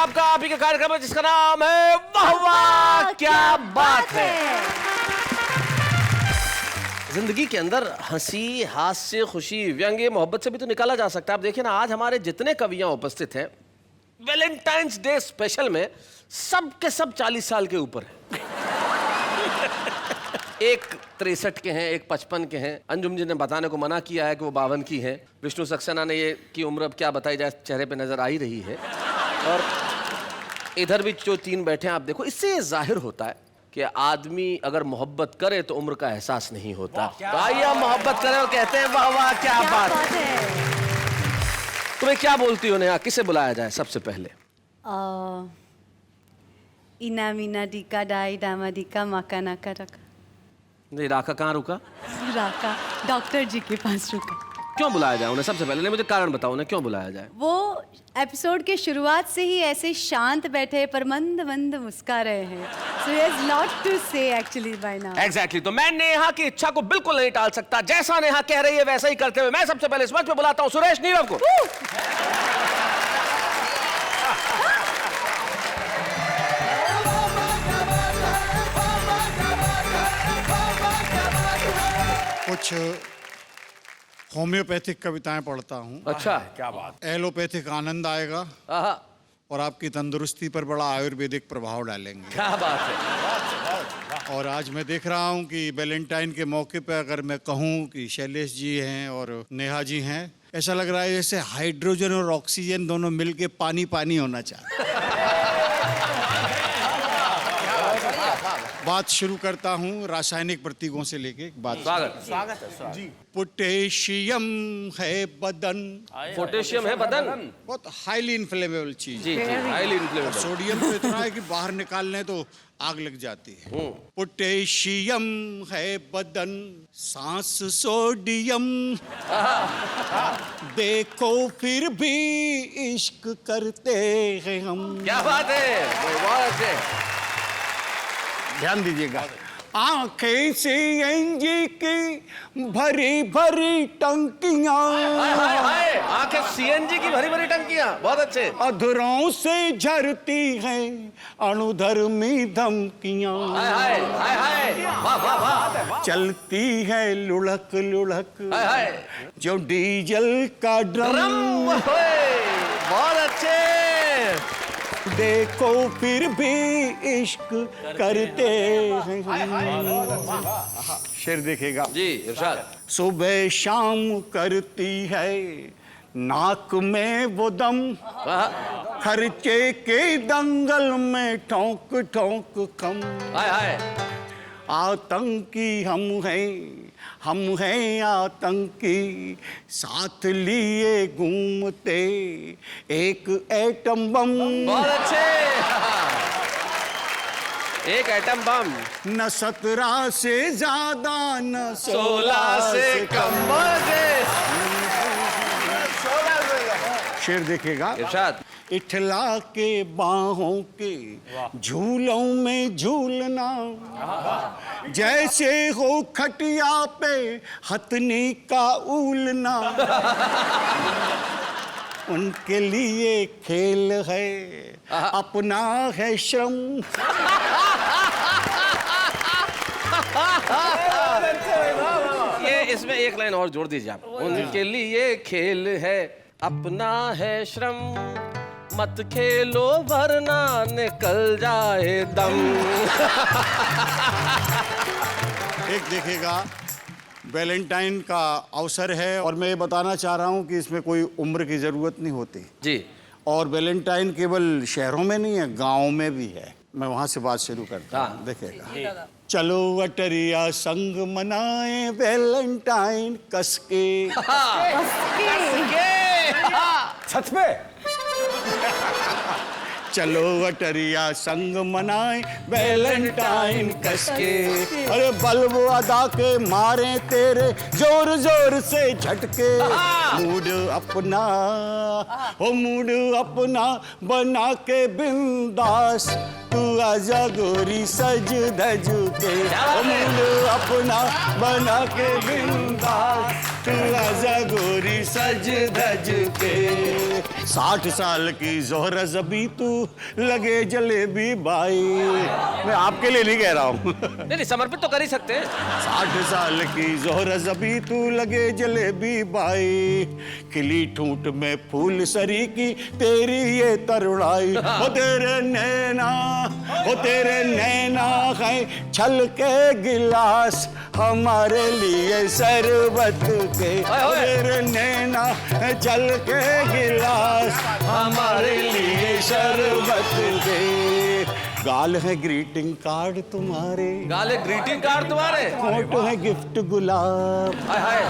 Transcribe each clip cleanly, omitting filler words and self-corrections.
आपका आप ही का कार्यक्रम है जिसका नाम है वाह वाह क्या बात है। जिंदगी के अंदर हंसी, हास्य, खुशी, व्यंग्य, मोहब्बत से भी तो निकाला जा सकता है। आप देखिए ना, आज हमारे जितने कवियां उपस्थित हैं वैलेंटाइंस डे स्पेशल में सब के सब 40 साल के ऊपर हैं। एक 63 के हैं, एक 55 के हैं। अंजुम जी ने बताने को मना किया है कि वो 52 की हैं। विष्णु सक्सेना ने ये की उम्र अब क्या बताई जाए, चेहरे पे नजर आ ही रही है। और इधर भी जो 3 बैठे हैं आप देखो, इससे ये जाहिर होता है कि आदमी अगर मोहब्बत करे तो उम्र का एहसास नहीं होता। तो आइए हम मोहब्बत करें और कहते हैं वाह वाह क्या बात है। तुम्हें क्या बोलती हो नेहा, किसे बुलाया जाए सबसे पहले? इना मीना डिका डाई डामा डिका माका नाका रखा। नहीं, राका कहाँ रुका? राका डॉक्टर जी के पास रुका। क्यों बुलाया जाए उन्हें? सबसे पहले नहीं, मुझे कारण बताओ उन्हें क्यों बुलाया जाए। वो एपिसोड के शुरुआत से ही ऐसे शांत बैठे पर मंद मंद मुस्का रहे हैं। So he has lot to say actually by now. Exactly. तो मैं नेहा की इच्छा को बिल्कुल नहीं टाल सकता। जैसा नेहा कह रही है वैसा ही करते हुए मैं सबसे पहले इस मंच पे बुलाता हूँ सुरेश नीरव को। कुछ होम्योपैथिक कविताएं पढ़ता हूँ। अच्छा, क्या बात। एलोपैथिक आनंद आएगा आहा, और आपकी तंदुरुस्ती पर बड़ा आयुर्वेदिक प्रभाव डालेंगे। क्या बात है। और आज मैं देख रहा हूँ कि वैलेंटाइन के मौके पर अगर मैं कहूँ कि शैलेश जी हैं और नेहा जी हैं, ऐसा लग रहा है जैसे हाइड्रोजन और ऑक्सीजन दोनों मिलके पानी पानी होना चाहिए। बात शुरू करता हूँ रासायनिक प्रतीकों से लेके बात। स्वागत जी। पोटेशियम है बदन, पोटेशियम है बदन, बहुत हाईली इन्फ्लेमेबल चीज। जी जी, हाईली इन्फ्लेमेबल। सोडियम तो इतना है कि बाहर निकालने तो आग लग जाती है। पोटेशियम है बदन, सांस सोडियम, देखो फिर भी इश्क करते हैं हम। क्या बात है, बहुत अच्छे। ध्यान दीजिएगा। आंखें से एनजी की भरी भरी टंकियां, आंखें सीएनजी की भरी भरी टंकियां, बहुत अच्छे। अधरों से झरती हैं अणुधर्मी धमकियां, हाय हाय हाय, वाह वाह वाह, चलती है लुढ़क लुढ़क हाय हाय, जो डीजल का ड्रम। बहुत अच्छे। देखो फिर भी इश्क करते हैं। शेर देखेगा जी इरशाद। सुबह शाम करती है नाक में वो दम, खर्चे के दंगल में ठोक ठोक कम। हाय हाय, आतंकी हम हैं आतंकी, साथ लिए घूमते एक एटम बम। बहुत अच्छे। एक एटम बम, न 17 से ज्यादा न 16 से कम। शेर देखेगा इरशाद। इठला के बाहों के झूलों में झूलना, जैसे हो खटिया पे हथनी का ऊलना। उनके लिए खेल है अपना है श्रम। ये इसमें एक लाइन और जोड़ दीजिए आप। उनके लिए खेल है अपना है श्रम, मत खेलो वरना निकल जाए दम। एक देखेगा वैलेंटाइन का अवसर है और मैं ये बताना चाह रहा हूँ कि इसमें कोई उम्र की जरूरत नहीं होती जी। और वैलेंटाइन केवल शहरों में नहीं है, गाँव में भी है। मैं वहाँ से बात शुरू करता हूँ। हाँ। देखेगा। चलो अटरिया संग मनाए वैलेंटाइन कसके। छत पे। चलो अटरिया संग मनाए वैलेंटाइन कसके, अरे बल्ब अदा के मारे तेरे जोर जोर से झटके। मूड अपना हो मूड अपना बना के बिंदास, तू आजा गोरी सज धज के। मूड अपना बना के बिंदास, तू आजा गोरी सज धज के। 60 साल की जोहरा जबी तू लगे जलेबी बाई। मैं आपके लिए नहीं कह रहा हूँ। नहीं, समर्पित तो कर ही सकते हैं। 60 साल की जोहरा जबी तू लगे जलेबी बाई, खिली ठूंठ में फूल सरी की तेरी ये तरुणाई। हो तेरे नैना, हो तेरे नैना है छल के गिलास हमारे लिए शरबत के। तेरे नैना छल के गिलास हमारे लिए शरबत के। गाल है ग्रीटिंग कार्ड तुम्हारे, गाल है ग्रीटिंग कार्ड तुम्हारे, होंठ है गिफ्ट गुलाब, हाय हाय,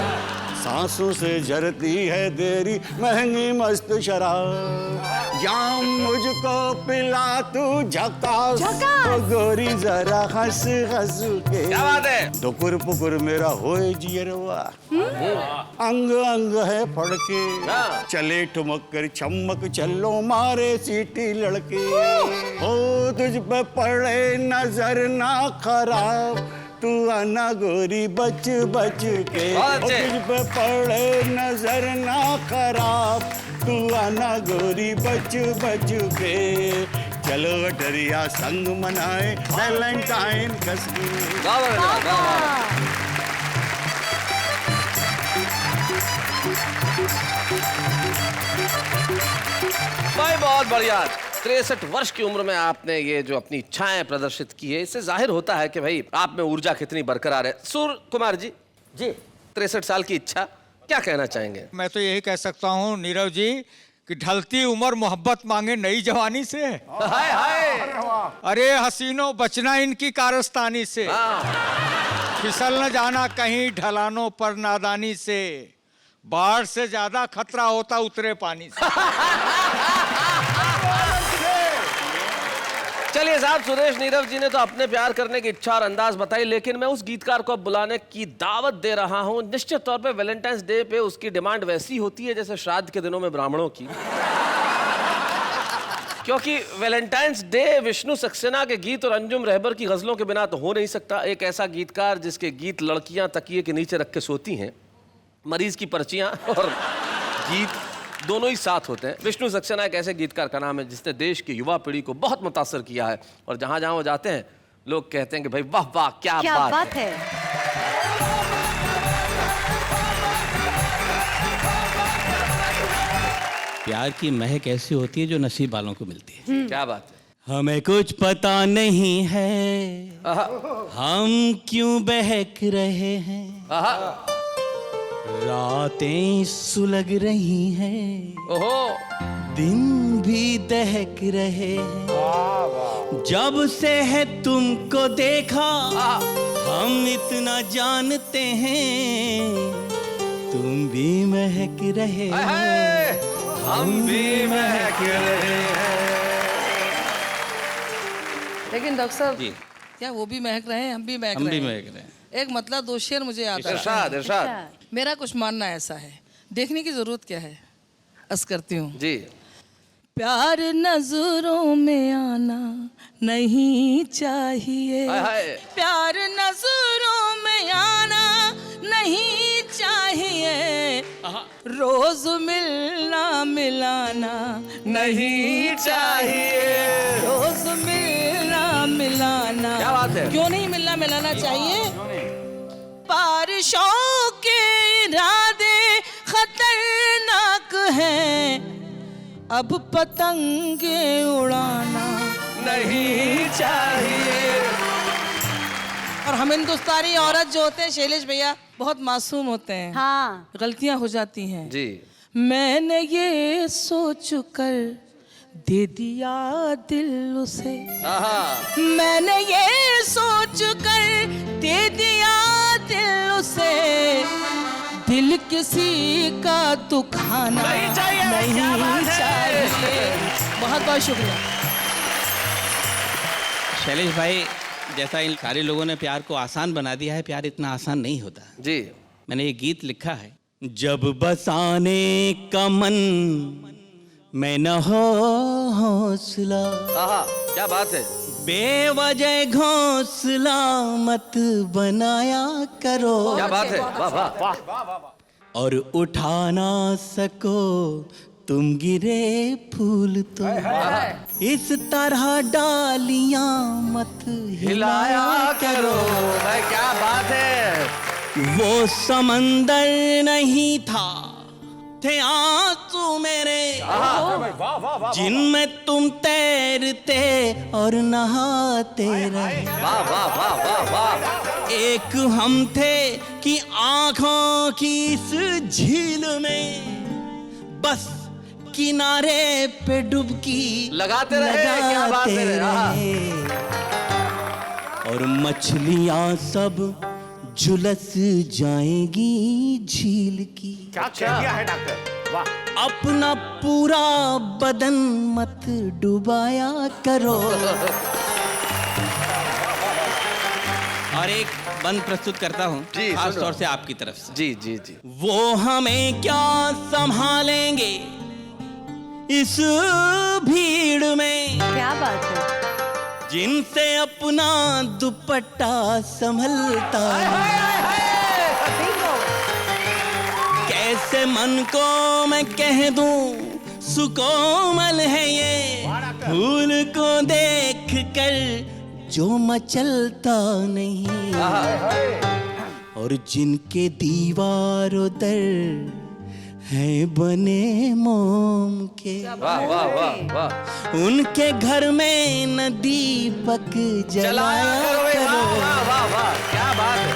सांसों से झरती है तेरी महंगी मस्त शराब। जाम मुझको पिला तू झकास, ओ गोरी जरा हंस हंस के। क्या बात है? दुपुर पुकुर मेरा होए जियरवा, अंग अंग है फड़के, हाँ। चले ठुमक कर चमक चलो मारे सीटी लड़के। हो तुझ पे पड़े नजर ना खराब, तू आना गोरी बच बच के। तुझ पे पड़े नजर ना खराब, तू आना गोरी बच बच के। चलो अटरिया संग मनाए वैलेंटाइन कस के। भाई बहुत बढ़िया। 63 वर्ष की उम्र में आपने ये जो अपनी इच्छाएं प्रदर्शित की है, इससे जाहिर होता है कि भाई आप में ऊर्जा कितनी बरकरार है। सूर्य कुमार जी, 63 साल की इच्छा, क्या कहना चाहेंगे? मैं तो यही कह सकता हूँ नीरव जी कि ढलती उम्र मोहब्बत मांगे नई जवानी से। हाय हाय, अरे हसीनों बचना इनकी कारस्तानी से, फिसल न जाना कहीं ढलानों पर नादानी से, बाढ़ से ज्यादा खतरा होता उतरे पानी से। चलिए साहब, सुरेश नीरव जी ने तो अपने प्यार करने की इच्छा और अंदाज बताई, लेकिन मैं उस गीतकार को अब बुलाने की दावत दे रहा हूं। निश्चित तौर पे वैलेंटाइंस डे पे उसकी डिमांड वैसी होती है जैसे श्राद्ध के दिनों में ब्राह्मणों की। क्योंकि वैलेंटाइंस डे विष्णु सक्सेना के गीत और अंजुम रहबर की गजलों के बिना तो हो नहीं सकता। एक ऐसा गीतकार जिसके गीत लड़कियां तकिए के नीचे रख के सोती हैं, मरीज की पर्चियां और गीत दोनों ही साथ होते हैं। विष्णु सक्सेना एक ऐसे गीतकार का नाम है जिसने देश की युवा पीढ़ी को बहुत मुतासर किया है, और जहां जहां वो जाते हैं लोग कहते हैं कि भाई वाह वाह क्या बात है। प्यार की महक ऐसी होती है जो नसीब वालों को मिलती है। क्या बात है? हमें कुछ पता नहीं है हम क्यों बहक रहे हैं, रातें सुलग रही हैं, ओहो, दिन भी दहक रहे हैं। जब से है तुमको देखा हम इतना जानते हैं, तुम भी महक रहे हो, हम भी महक रहे हैं। लेकिन डॉक्टर साहब जी। क्या वो भी महक रहे हैं, हम भी महक हम रहे भी हैं? महक रहे हैं। एक मतलब दो शेर मुझे याद आ रहा है। इरशाद इरशाद। मेरा कुछ मानना ऐसा है, देखने की जरूरत क्या है, अर्ज करती हूँ। जी। प्यार नजरों में आना नहीं चाहिए, हाय हाय। प्यार नजरों में आना नहीं चाहिए, रोज मिलना मिलाना नहीं चाहिए, रोज मिलना मिलाना। क्या बात है? क्यों नहीं मिलना मिलाना चाहिए? बारिशों के इरादे खतरनाक हैं, अब पतंगे उड़ाना नहीं चाहिए। और हम हिंदुस्तानी औरत जो होते हैं शैलेश भैया बहुत मासूम होते हैं, हाँ, गलतियां हो जाती हैं। जी। मैंने ये सोच कर दे दिया दिल उसे, मैंने ये सोच कर दे दिया दिल उसे, दिल किसी का दुखाना नहीं चाहिए। बहुत बहुत शुक्रिया। शैलेश भाई, जैसा इन सारे लोगों ने प्यार को आसान बना दिया है, प्यार इतना आसान नहीं होता। जी। मैंने ये गीत लिखा है, जब बसाने का मन मैं न हो हौसला, क्या बात है? बेवजह घोंसला मत बनाया करो, क्या बात है? वाह वाह। और उठा ना सको तुम गिरे फूल तो इस तरह डालियां मत हिलाया करो। भाई क्या बात है। वो समंदर नहीं था, थे आंसू मेरे जिनमें तुम तैरते और नहाते रहे। वाह वाह वाह वाह वाह। एक हम थे कि आंखों की इस झील में बस किनारे पे डुबकी लगाते रहे, क्या बात है। रहे। और मछलियां सब झुलस जाएंगी झील की। क्या कह दिया है डॉक्टर, वाह। अपना पूरा बदन मत डुबाया करो। और एक बंद प्रस्तुत करता हूँ जी, खास सुनो। तौर से आपकी तरफ से। जी जी जी। वो हमें क्या संभालेंगे इस भीड़ में, क्या बात है। जिनसे अपना दुपट्टा संभलता है। कैसे मन को मैं कह दूं सुकोमल है ये, फूल को देख कर जो मचलता नहीं। और जिनके दीवारों दर हैं बने मोम के, वाह वाह वाह वाह। उनके घर में न दीपक जलाया करो। वाह करो। वाह वाह वाह, क्या बात है।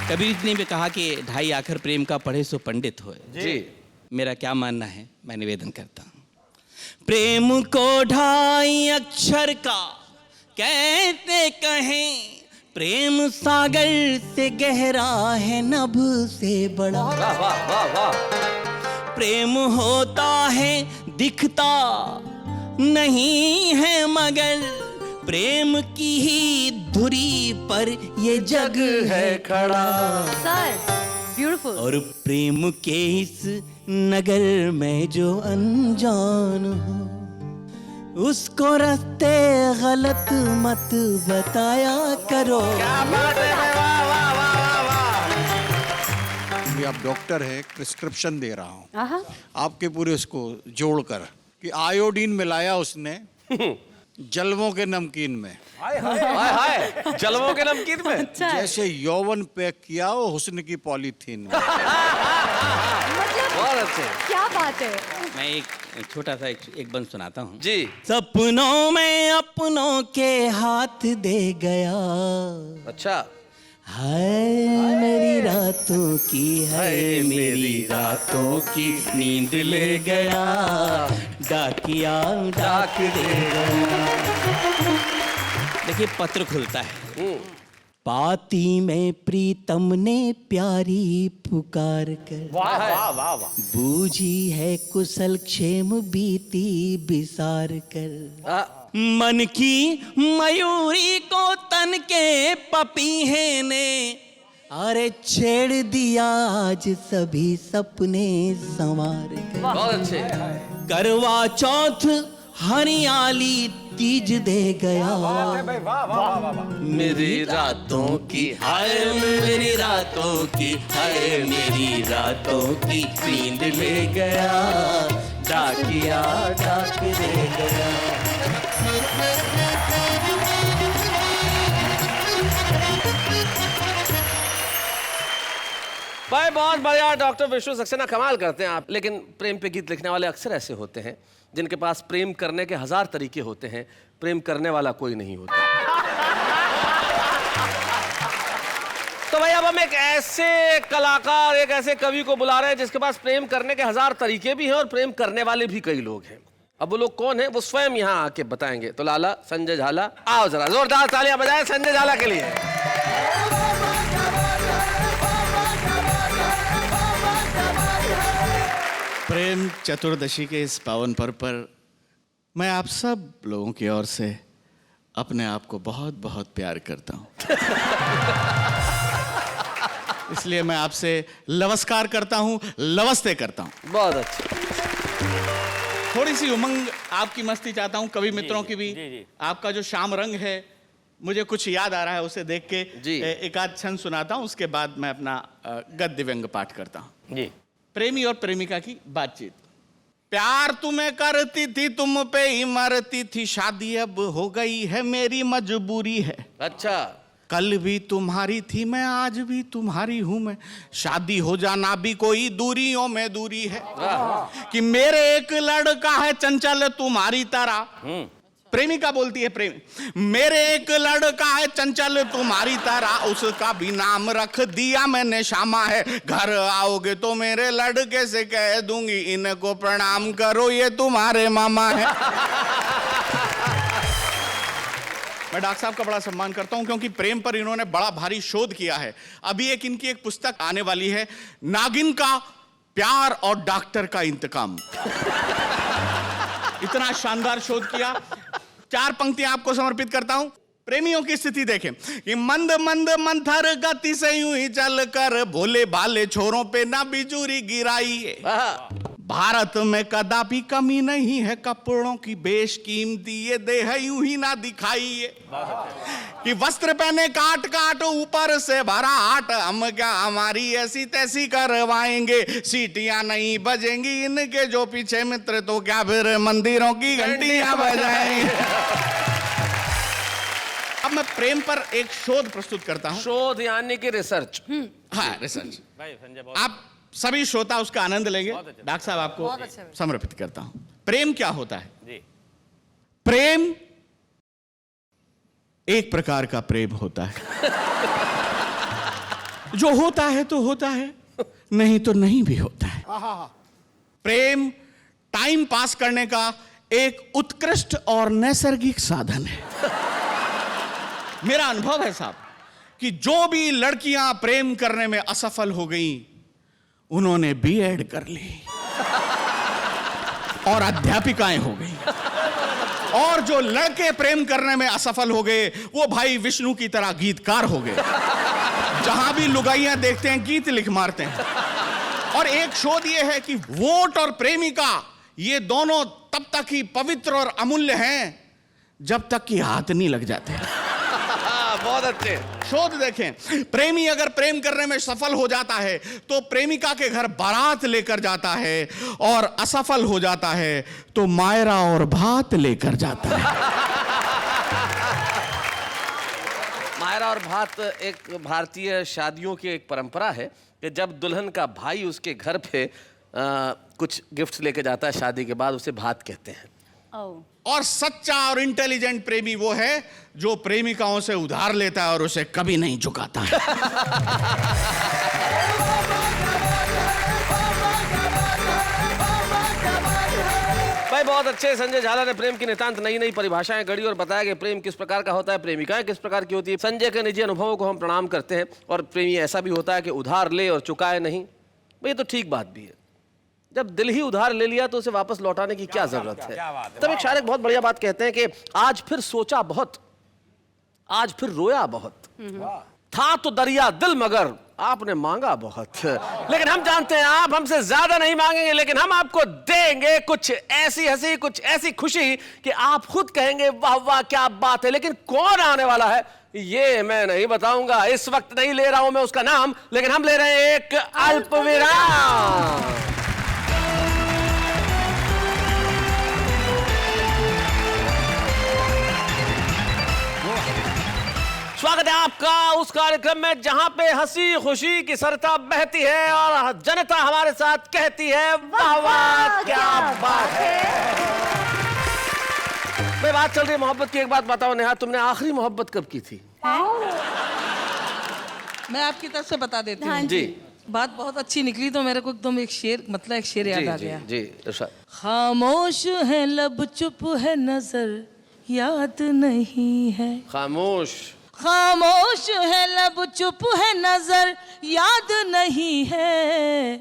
कबीर जी ने भी कहा कि ढाई आखर प्रेम का पढ़े सो पंडित होए। जी। मेरा क्या मानना है, मैं निवेदन करता हूँ। प्रेम को ढाई अक्षर का कहते कहें, प्रेम सागर से गहरा है नभ से बड़ा। वाह वाह वाह वाह। प्रेम होता है दिखता नहीं है, मगर प्रेम की ही धुरी पर ये जग है खड़ा। Sir beautiful. और प्रेम के इस नगर में जो अनजान हो, उसको रास्ते गलत मत बताया करो। क्या बात है। वाह वाह वाह वाह वाह। अभी आप डॉक्टर है, प्रिस्क्रिप्शन दे रहा हूँ आहा। आपके पूरे उसको जोड़कर कि आयोडीन मिलाया उसने जलवों के नमकीन में, हाय हाय। जलवों के नमकीन में। अच्छा है। जैसे यौवन पैक किया हो हुस्न की पॉलीथीन में। बहुत अच्छे। क्या बात है। मैं एक छोटा सा एक बंद सुनाता हूँ। जी। सपनों में अपनों के हाथ दे गया, अच्छा। हाय मेरी रातों की, हाय मेरी रातों की नींद ले गया, डाकिया डाक दे गया। देखिए पत्र खुलता है। पाती में प्रीतम ने प्यारी पुकार कर, वाह वाह वाह वाह। बूझी है कुशल क्षेम बीती बिसार कर। मन की मयूरी को तन के पपीहे ने, अरे छेड़ दिया आज सभी सपने संवार कर। बहुत अच्छे। करवा चौथ हरियाली तीज दे गया, भाई वाह वाह वाह वाह। मेरी रातों की, हाय मेरी रातों की, हाय मेरी रातों की नींद ले गया, डाकिया डाक दे गया। भाई बहुत बढ़िया। डॉक्टर विष्णु सक्सेना कमाल करते हैं आप। लेकिन प्रेम पे गीत लिखने वाले अक्सर ऐसे होते हैं जिनके पास प्रेम करने के 1000 तरीके होते हैं, प्रेम करने वाला कोई नहीं होता। तो भाई अब हम एक ऐसे कलाकार, एक ऐसे कवि को बुला रहे हैं जिसके पास प्रेम करने के 1000 तरीके भी हैं और प्रेम करने वाले भी कई लोग हैं। अब वो लोग कौन है वो स्वयं यहाँ आके बताएंगे। तो लाला संजय झाला, आओ जरा जोरदार तालियां बजाएं संजय झाला के लिए। प्रेम चतुर्दशी के इस पावन पर्व पर मैं आप सब लोगों की ओर से अपने आप को बहुत बहुत प्यार करता हूं। इसलिए मैं आपसे नमस्कार करता हूं, नमस्ते करता हूं। बहुत अच्छा। थोड़ी सी उमंग आपकी मस्ती चाहता हूं, कवि मित्रों की भी। आपका जो शाम रंग है मुझे कुछ याद आ रहा है, उसे देख के जी। एक आध छंद सुनाता हूं, उसके बाद मैं अपना गद्य व्यंग पाठ करता हूं। जी। प्रेमी और प्रेमिका की बातचीत। प्यार तुम्हें करती थी, तुम पे ही मरती थी, शादी अब हो गई है, मेरी मजबूरी है। अच्छा, कल भी तुम्हारी थी मैं, आज भी तुम्हारी हूं मैं, शादी हो जाना भी कोई दूरियों में दूरी है। कि मेरे एक लड़का है चंचल तुम्हारी तरह, प्रेमिका बोलती है प्रेम, मेरे एक लड़का है चंचल तुम्हारी तरह, उसका भी नाम रख दिया मैंने श्यामा है। घर आओगे तो मेरे लड़के से कह दूंगी, इनको प्रणाम करो ये तुम्हारे मामा है। मैं डॉक्टर साहब का बड़ा सम्मान करता हूं क्योंकि प्रेम पर इन्होंने बड़ा भारी शोध किया है। अभी इनकी एक पुस्तक आने वाली है, नागिन का प्यार और डॉक्टर का इंतकाम। इतना शानदार शोध किया। 4 पंक्तियां आपको समर्पित करता हूं। प्रेमियों की स्थिति देखें कि मंद मंद मंथर गति से यूं ही चल कर, भोले भाले छोरों पे ना बिजूरी गिराइए। भारत में कदापि कमी नहीं है कपड़ों की, बेशकीमती ये देह यूं ही ना दिखाइए। कि वस्त्र पहने काट काट ऊपर से भरा हाट, हम क्या हमारी ऐसी तैसी करवाएंगे, सीटियां नहीं बजेंगी इनके जो पीछे मित्र, तो क्या फिर मंदिरों की घंटियां बजाएंगे। अब मैं प्रेम पर एक शोध प्रस्तुत करता हूं। शोध यानी कि रिसर्च। हाँ, रिसर्च। आप सभी श्रोता उसका आनंद लेंगे। डॉक्टर साहब आपको समर्पित करता हूं। प्रेम क्या होता है जी? प्रेम एक प्रकार का प्रेम होता है, जो होता है तो होता है, नहीं तो नहीं भी होता है। प्रेम टाइम पास करने का एक उत्कृष्ट और नैसर्गिक साधन है। मेरा अनुभव है साहब कि जो भी लड़कियां प्रेम करने में असफल हो गईं, उन्होंने बीएड कर ली और अध्यापिकाएं हो गई। और जो लड़के प्रेम करने में असफल हो गए, वो भाई विष्णु की तरह गीतकार हो गए। जहां भी लुगाइयां देखते हैं गीत लिख मारते हैं। और एक शोध ये है कि वोट और प्रेमिका ये दोनों तब तक ही पवित्र और अमूल्य हैं जब तक कि हाथ नहीं लग जाते। बहुत अच्छे शोध देखें। प्रेमी अगर प्रेम करने में सफल हो जाता है तो प्रेमिका के घर बारात लेकर जाता है, और असफल हो जाता है तो मायरा और भात लेकर जाता है। मायरा और भात एक भारतीय शादियों की एक परंपरा है कि जब दुल्हन का भाई उसके घर पे कुछ गिफ्ट्स लेके जाता है शादी के बाद, उसे भात कहते हैं। और सच्चा और इंटेलिजेंट प्रेमी वो है जो प्रेमिकाओं से उधार लेता है और उसे कभी नहीं चुकाता है। भाई बहुत अच्छे संजय झाला ने प्रेम की नितांत नई नई परिभाषाएं गढ़ी और बताया कि प्रेम किस प्रकार का होता है, प्रेमिकाएं किस प्रकार की होती है। संजय के निजी अनुभवों को हम प्रणाम करते हैं। और प्रेमी ऐसा भी होता है कि उधार ले और चुकाए नहीं। भाई ये तो ठीक बात भी है, जब दिल ही उधार ले लिया तो उसे वापस लौटाने की क्या जरूरत है। तब एक शायर एक बहुत बढ़िया बात कहते हैं कि आज फिर सोचा बहुत, आज फिर रोया बहुत, था तो दरिया दिल मगर आपने मांगा बहुत। लेकिन हम जानते हैं आप हमसे ज्यादा नहीं मांगेंगे, लेकिन हम आपको देंगे कुछ ऐसी हंसी, कुछ ऐसी खुशी कि आप खुद कहेंगे वाह वाह क्या बात है। लेकिन कौन आने वाला है ये मैं नहीं बताऊंगा, इस वक्त नहीं ले रहा हूं मैं उसका नाम, लेकिन हम ले रहे हैं एक अल्प विराम। स्वागत है आपका उस कार्यक्रम में जहां पे हंसी खुशी की सरता बहती है और जनता हमारे साथ कहती है वाह वाह क्या बात है। भाई बात चल रही है मोहब्बत की। एक बात बताओ नेहा, तुमने आखिरी मोहब्बत कब की थी? मैं आपकी तरफ से बता देती हूँ। हाँ जी बात बहुत अच्छी निकली तो मेरे को एकदम एक शेर, मतलब एक शेर याद आ गया। जी इरशाद। खामोश है लब, चुप है नजर, याद नहीं है। खामोश खामोश है लब, चुप है नजर, याद नहीं है।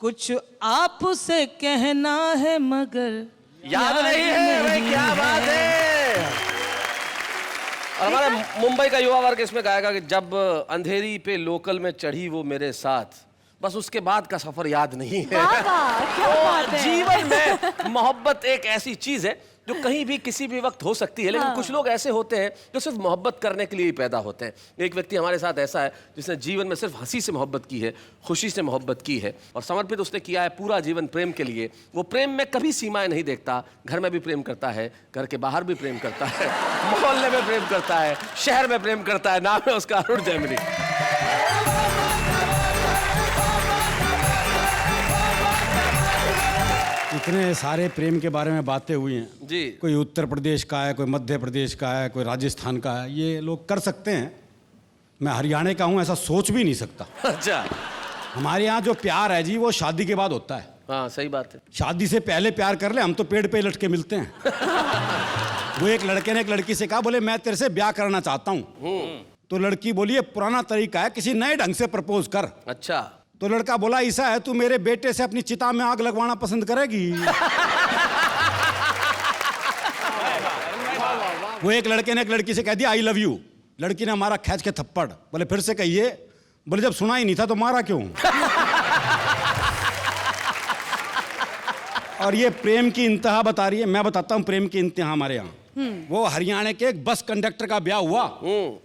कुछ आपसे कहना है मगर याद नहीं है। भाई क्या बात है। और हमारा मुंबई का युवा वर्ग इसमें गाएगा कि जब अंधेरी पे लोकल में चढ़ी वो मेरे साथ, बस उसके बाद का सफर याद नहीं है। वाह वाह, क्या बात है। जीवन में मोहब्बत एक ऐसी चीज है जो कहीं भी किसी भी वक्त हो सकती है, लेकिन कुछ लोग ऐसे होते हैं जो सिर्फ मोहब्बत करने के लिए ही पैदा होते हैं। एक व्यक्ति हमारे साथ ऐसा है जिसने जीवन में सिर्फ हंसी से मोहब्बत की है, खुशी से मोहब्बत की है और समर्पित उसने किया है पूरा जीवन प्रेम के लिए। वो प्रेम में कभी सीमाएं नहीं देखता, घर में भी प्रेम करता है, घर के बाहर भी प्रेम करता है, मोहल्ले में प्रेम करता है, शहर में प्रेम करता है। नाम है उसका अरुण जैमिनी। इतने सारे प्रेम के बारे में बातें हुई हैं जी। कोई उत्तर प्रदेश का है, कोई मध्य प्रदेश का है, कोई राजस्थान का है, ये लोग कर सकते हैं। मैं हरियाणा का हूँ, ऐसा सोच भी नहीं सकता। अच्छा। हमारे यहाँ जो प्यार है जी वो शादी के बाद होता है। हाँ सही बात है। शादी से पहले प्यार कर ले, हम तो पेड़ पे लटके मिलते हैं। वो एक लड़के ने एक लड़की से कहा, बोले मैं तेरे से ब्याह करना चाहता हूँ। तो लड़की बोली ये पुराना तरीका है, किसी नए ढंग से प्रपोज कर। अच्छा। तो लड़का बोला ऐसा है, तू मेरे बेटे से अपनी चिता में आग लगवाना पसंद करेगी? वो एक लड़के ने एक लड़की से कह दिया आई लव यू। लड़की ने मारा खींच के थप्पड़। बोले फिर से कहिए। बोले जब सुना ही नहीं था तो मारा क्यों? और ये प्रेम की इंतहा बता रही है। मैं बताता हूँ प्रेम की इंतहा हमारे यहाँ। वो हरियाणा के एक बस कंडक्टर का ब्याह हुआ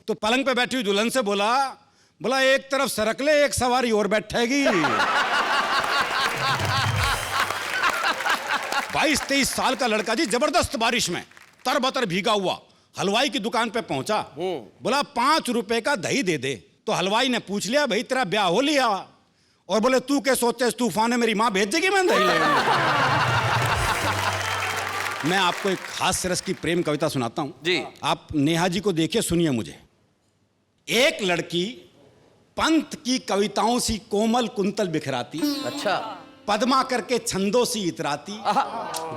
तो पलंग पे बैठी हुई दुल्हन से बोला एक तरफ सरक ले, एक सवारी और बैठेगी। 22-23 साल का लड़का जी जबरदस्त बारिश में तरबतर भीगा हुआ हलवाई की दुकान पे पहुंचा। बोला 5 रुपए का दही दे दे। तो हलवाई ने पूछ लिया भाई तेरा ब्याह हो लिया? और बोले तू क्या सोचते इस तूफान में मेरी माँ भेज देगी मैं दही लेने? मैं आपको एक हास्य रस की प्रेम कविता सुनाता हूं जी। आप नेहा जी को देखिए, सुनिए मुझे। एक लड़की पंत की कविताओं सी कोमल कुंतल बिखराती, अच्छा। पद्मा करके छंदों सी इतराती,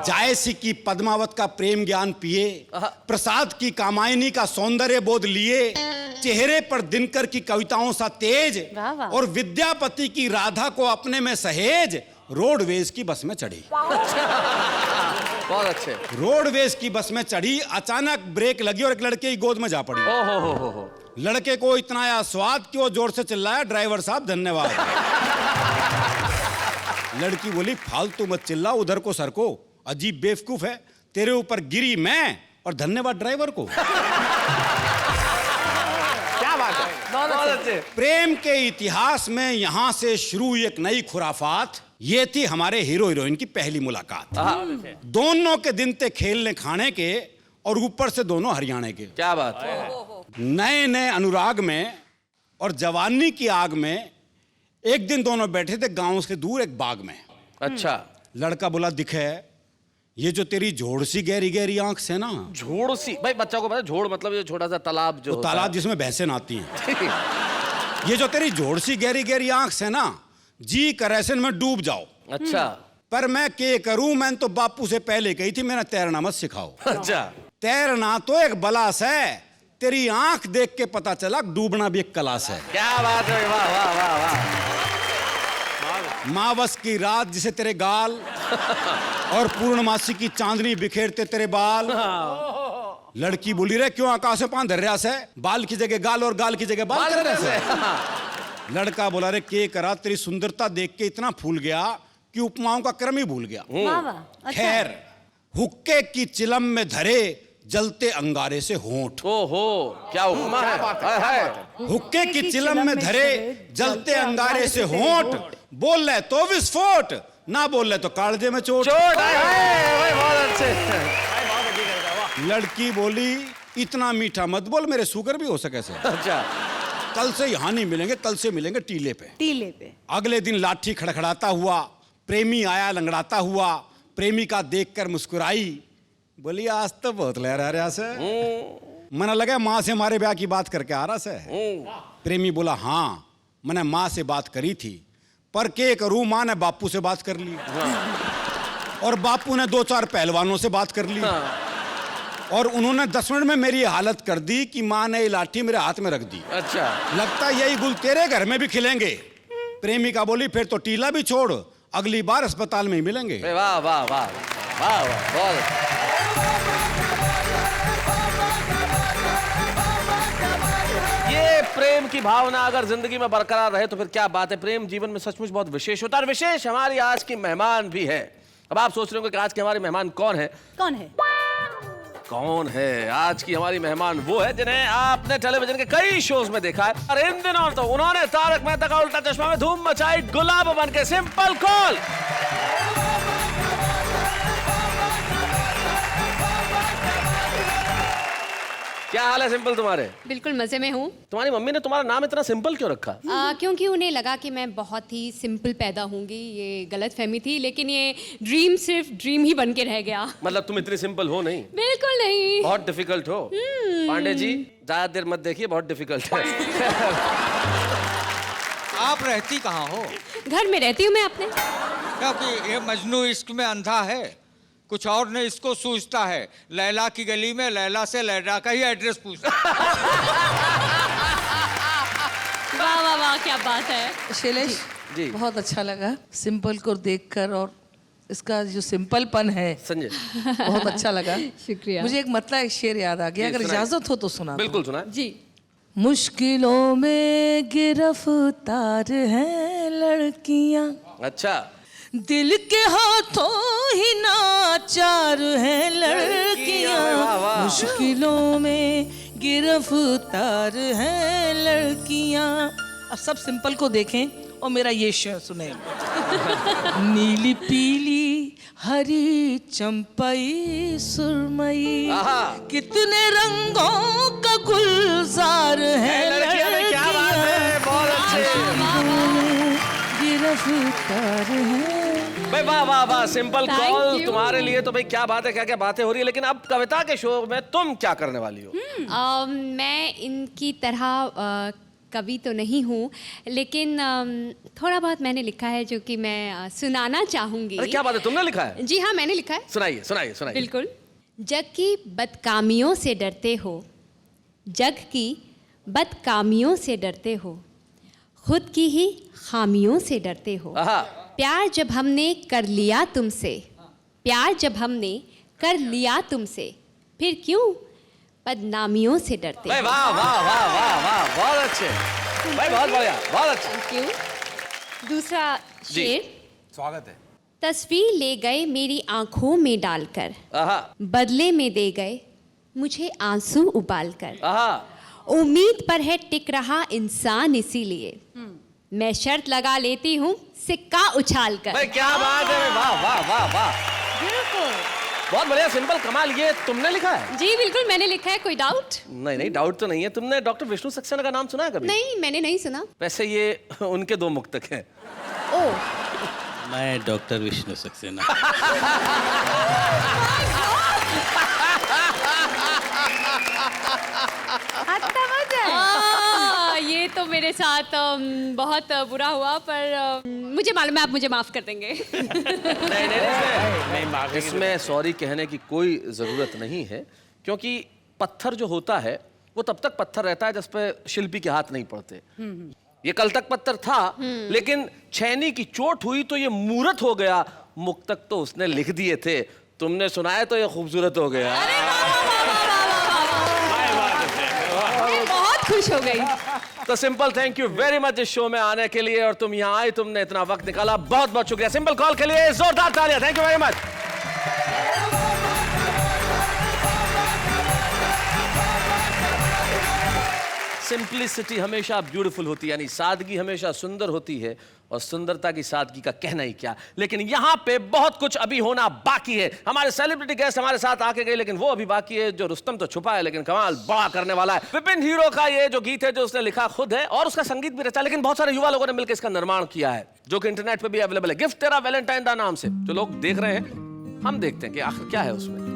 जायसी की पद्मावत का प्रेम ज्ञान पिए, प्रसाद की कामायनी का सौंदर्य बोध लिए, चेहरे पर दिनकर की कविताओं सा तेज, वाह वाह। और विद्यापति की राधा को अपने में सहेज, रोडवेज की बस में चढ़ी। बहुत अच्छे। रोडवेज की बस में चढ़ी, अचानक ब्रेक लगी और एक लड़के की गोद में जा पड़ी। हो। लड़के को इतना आया स्वाद कि वो जोर से चिल्लाया ड्राइवर साहब धन्यवाद। लड़की बोली फालतू मत चिल्ला, उधर को सर को, अजीब बेवकूफ है, तेरे ऊपर गिरी मैं और धन्यवाद ड्राइवर को। क्या बात है। बहुत अच्छे। प्रेम के इतिहास में यहां से शुरू एक नई खुराफात। ये थी हमारे हीरो हीरोइन की पहली मुलाकात। दोनों के दिन थे खेलने खाने के और ऊपर से दोनों हरियाणा के। क्या बात है। नए नए अनुराग में और जवानी की आग में एक दिन दोनों बैठे थे गांव से दूर एक बाग में। अच्छा। लड़का बोला दिखे ये जो तेरी झोड़ सी गहरी गहरी आंख से ना। झोड़ सी? भाई बच्चा को पता झोड़ मतलब ये छोटा सा तालाब जो होता तालाब जिसमें भैंसें नहाती हैं। है। ये जो तेरी झोड़ सी गहरी गहरी आंख से ना, जी करैसन में डूब जाओ। अच्छा। पर मैं के करूं, मैं तो बापू से पहले कही थी मेरा तैरना मत सिखाओ। अच्छा। तैरना तो एक बलास है, तेरी आंख देख के पता चला डूबना भी एक कलास है। क्या बात है। वाह वाह वाह वाह। मावस की रात जिसे तेरे गाल और पूर्णमासी की चांदनी बिखेरते तेरे बाल। लड़की बोली रे क्यों आकाश में पांव धर रहा से, बाल की जगह गाल और गाल की जगह बाल कर रहा से। लड़का बोला रे के करा, तेरी सुंदरता देख के इतना फूल गया कि उपमाओं का क्रम ही भूल गया। वाह वाह। अच्छा। खैर हुक्के की चिलम में धरे जलते अंगारे से होंठ। ओहो क्या उपमा है। हाय। हुक्के की चिलम में धरे जलते अंगारे से होंठ, बोल रहे तो विस्फोट, ना बोल रहे तो कालजे में चोट। बहुत अच्छे। लड़की बोली इतना मीठा मत बोल, मेरे शुगर भी हो सके से। अच्छा। कल से यहाँ नहीं मिलेंगे, कल से मिलेंगे टीले पे। टीले पे। अगले दिन लाठी खड़खड़ाता हुआ प्रेमी आया लंगड़ाता हुआ, प्रेमिका देखकर मुस्कुराई, बोली आज तो बहुत लहरा रहा से। मना लगा माँ से हमारे ब्याह की बात करके आ रहा से। प्रेमी बोला हाँ मैंने माँ से बात करी थी, पर के करूं, माँ ने बापू से बात कर ली और बापू ने 2-4 पहलवानों से बात कर ली और उन्होंने 10 मिनट में मेरी हालत कर दी कि माँ ने ये लाठी मेरे हाथ में रख दी। अच्छा। लगता यही गुल तेरे घर में भी खिलेंगे। प्रेमिका बोली फिर तो टीला भी छोड़, अगली बार अस्पताल में ही मिलेंगे। वाह वाह वाह वाह वाह। बहुत ये प्रेम की भावना अगर जिंदगी में बरकरार रहे तो फिर क्या बात है। प्रेम जीवन में सचमुच बहुत विशेष होता है, और विशेष हमारी आज की मेहमान भी है। अब आप सोच रहे हो कि आज के हमारे मेहमान कौन है? कौन है? कौन है आज की हमारी मेहमान? वो है जिन्हें आपने टेलीविजन के कई शोज में देखा है, और इन दिनों तो उन्होंने तारक मेहता का उल्टा चश्मा में धूम मचाई गुलाब बन के। Simple call. क्या हाल है सिंपल तुम्हारे? बिल्कुल मजे में हूँ। तुम्हारी मम्मी ने तुम्हारा नाम इतना सिंपल क्यों रखा? क्योंकि उन्हें लगा कि मैं बहुत ही सिंपल पैदा होंगी। ये गलत फहमी थी, लेकिन ये ड्रीम सिर्फ ड्रीम ही बन के रह गया। मतलब तुम इतनी सिंपल हो नहीं? बिल्कुल नहीं। बहुत डिफिकल्ट हो। पांडे जी ज्यादा देर मत देखिए, बहुत डिफिकल्ट है। आप रहती कहाँ हो? घर में रहती हूँ मैं अपने। क्योंकि ये मजनू इश्क में अंधा है, कुछ और ने इसको सूझता है। लैला की गली में लैला से लैला का ही एड्रेस पूछता। वाह वाह वाह, क्या बात है। शैलेश जी। बहुत अच्छा लगा सिंपल को देखकर, और इसका जो सिंपलपन है संजय बहुत अच्छा लगा। शुक्रिया। मुझे एक मतलब एक शेर याद आ गया, जी, अगर सुनाइए। इजाजत हो तो सुना दो। बिल्कुल सुना। जी। मुश्किलों में गिरफ्तार हैं लड़कियां, अच्छा। दिल के हाथों ही नाचार हैं लड़कियां। वाह, वाह। मुश्किलों में गिरफ्तार हैं लड़कियां। अब सब सिंपल को देखें और मेरा ये शेर सुने। नीली पीली हरी चंपई सुरमई, आहा। कितने रंगों का गुलजार है लड़कियां में क्या बात है, बहुत अच्छे। गिरफ्तार है। भाई वाह वाह वाह, सिंपल Thank कॉल you. तुम्हारे लिए तो भाई क्या बात है, क्या क्या बातें हो रही है। लेकिन अब कविता के शो में तुम क्या करने वाली हो? मैं इनकी तरह कवि तो नहीं हूँ, लेकिन थोड़ा बहुत मैंने लिखा है जो कि मैं सुनाना चाहूँगी। अरे क्या बात है, तुमने लिखा है? जी हाँ, मैंने लिखा है। सुनाइए सुनाइए सुनाइए। बिल्कुल। जग की बदकामियों से डरते हो, जग की बदकामियों से डरते हो, खुद की ही खामियों से डरते हो। आहा। प्यार जब हमने कर लिया तुमसे, प्यार जब हमने कर लिया तुमसे, फिर क्यों बदनामियों से डरते भाई हो। वाह वाह वाह वाह वाह, बहुत अच्छे भाई, बहुत बढ़िया, बहुत अच्छे। Thank you. दूसरा जी। शेर। स्वागत है। तस्वीर ले गए मेरी आंखों में डालकर, आहा बदले में दे गए मुझे आंसू उबालकर। आहा। उम्मीद पर है टिक रहा इंसान, इसीलिए मैं शर्त लगा लेती हूँ सिक्का उछाल कर। भाई क्या बात है, वाह वाह वाह वाह, बिल्कुल। बहुत बढ़िया, सिंपल, कमाल। ये तुमने लिखा है? जी बिल्कुल मैंने लिखा है। कोई डाउट? नहीं नहीं, डाउट तो नहीं है। तुमने डॉक्टर विष्णु सक्सेना का नाम सुना है कभी? नहीं, मैंने नहीं सुना। वैसे ये उनके दो मुक्तक हैं। ओ, मैं डॉक्टर विष्णु सक्सेना। ये तो मेरे साथ बहुत बुरा हुआ, पर मुझे मालूम है आप मुझे माफ कर देंगे। नहीं नहीं, नहीं, इसमें सॉरी कहने की कोई जरूरत नहीं है, क्योंकि पत्थर जो होता है वो तब तक पत्थर रहता है जिस पे शिल्पी के हाथ नहीं पड़ते। ये कल तक पत्थर था, लेकिन छैनी की चोट हुई तो ये मूर्त हो गया। मुक्तक तो उसने लिख दिए थे, तुमने सुनाया तो ये खूबसूरत हो गया। मैं बहुत खुश हो गई। तो simple, thank you very much इस शो में आने के लिए, और तुम यहाँ आई, तुमने इतना वक्त निकाला, बहुत बहुत शुक्रिया। सिंपल कॉल के लिए जोरदार तालियां। Thank you very much. Simplicity हमेशा ब्यूटीफुल होती है, यानी सादगी हमेशा सुंदर होती है, और सुंदरता की सादगी का कहना ही क्या। लेकिन यहाँ पे बहुत कुछ अभी होना बाकी है। हमारे सेलिब्रिटी गेस्ट हमारे साथ आके गए, लेकिन वो अभी बाकी है। जो रुस्तम तो छुपा है, लेकिन कमाल बड़ा करने वाला है। विपिन हीरो का ये जो गीत है, जो उसने लिखा खुद है और उसका संगीत भी रचा, लेकिन बहुत सारे युवा लोगों ने मिलकर इसका निर्माण किया है, जो कि इंटरनेट पे भी अवेलेबल है। गिफ्ट तेरा वैलेंटाइन दा नाम से जो लोग देख रहे हैं, हम देखते हैं कि आखिर क्या है उसमें।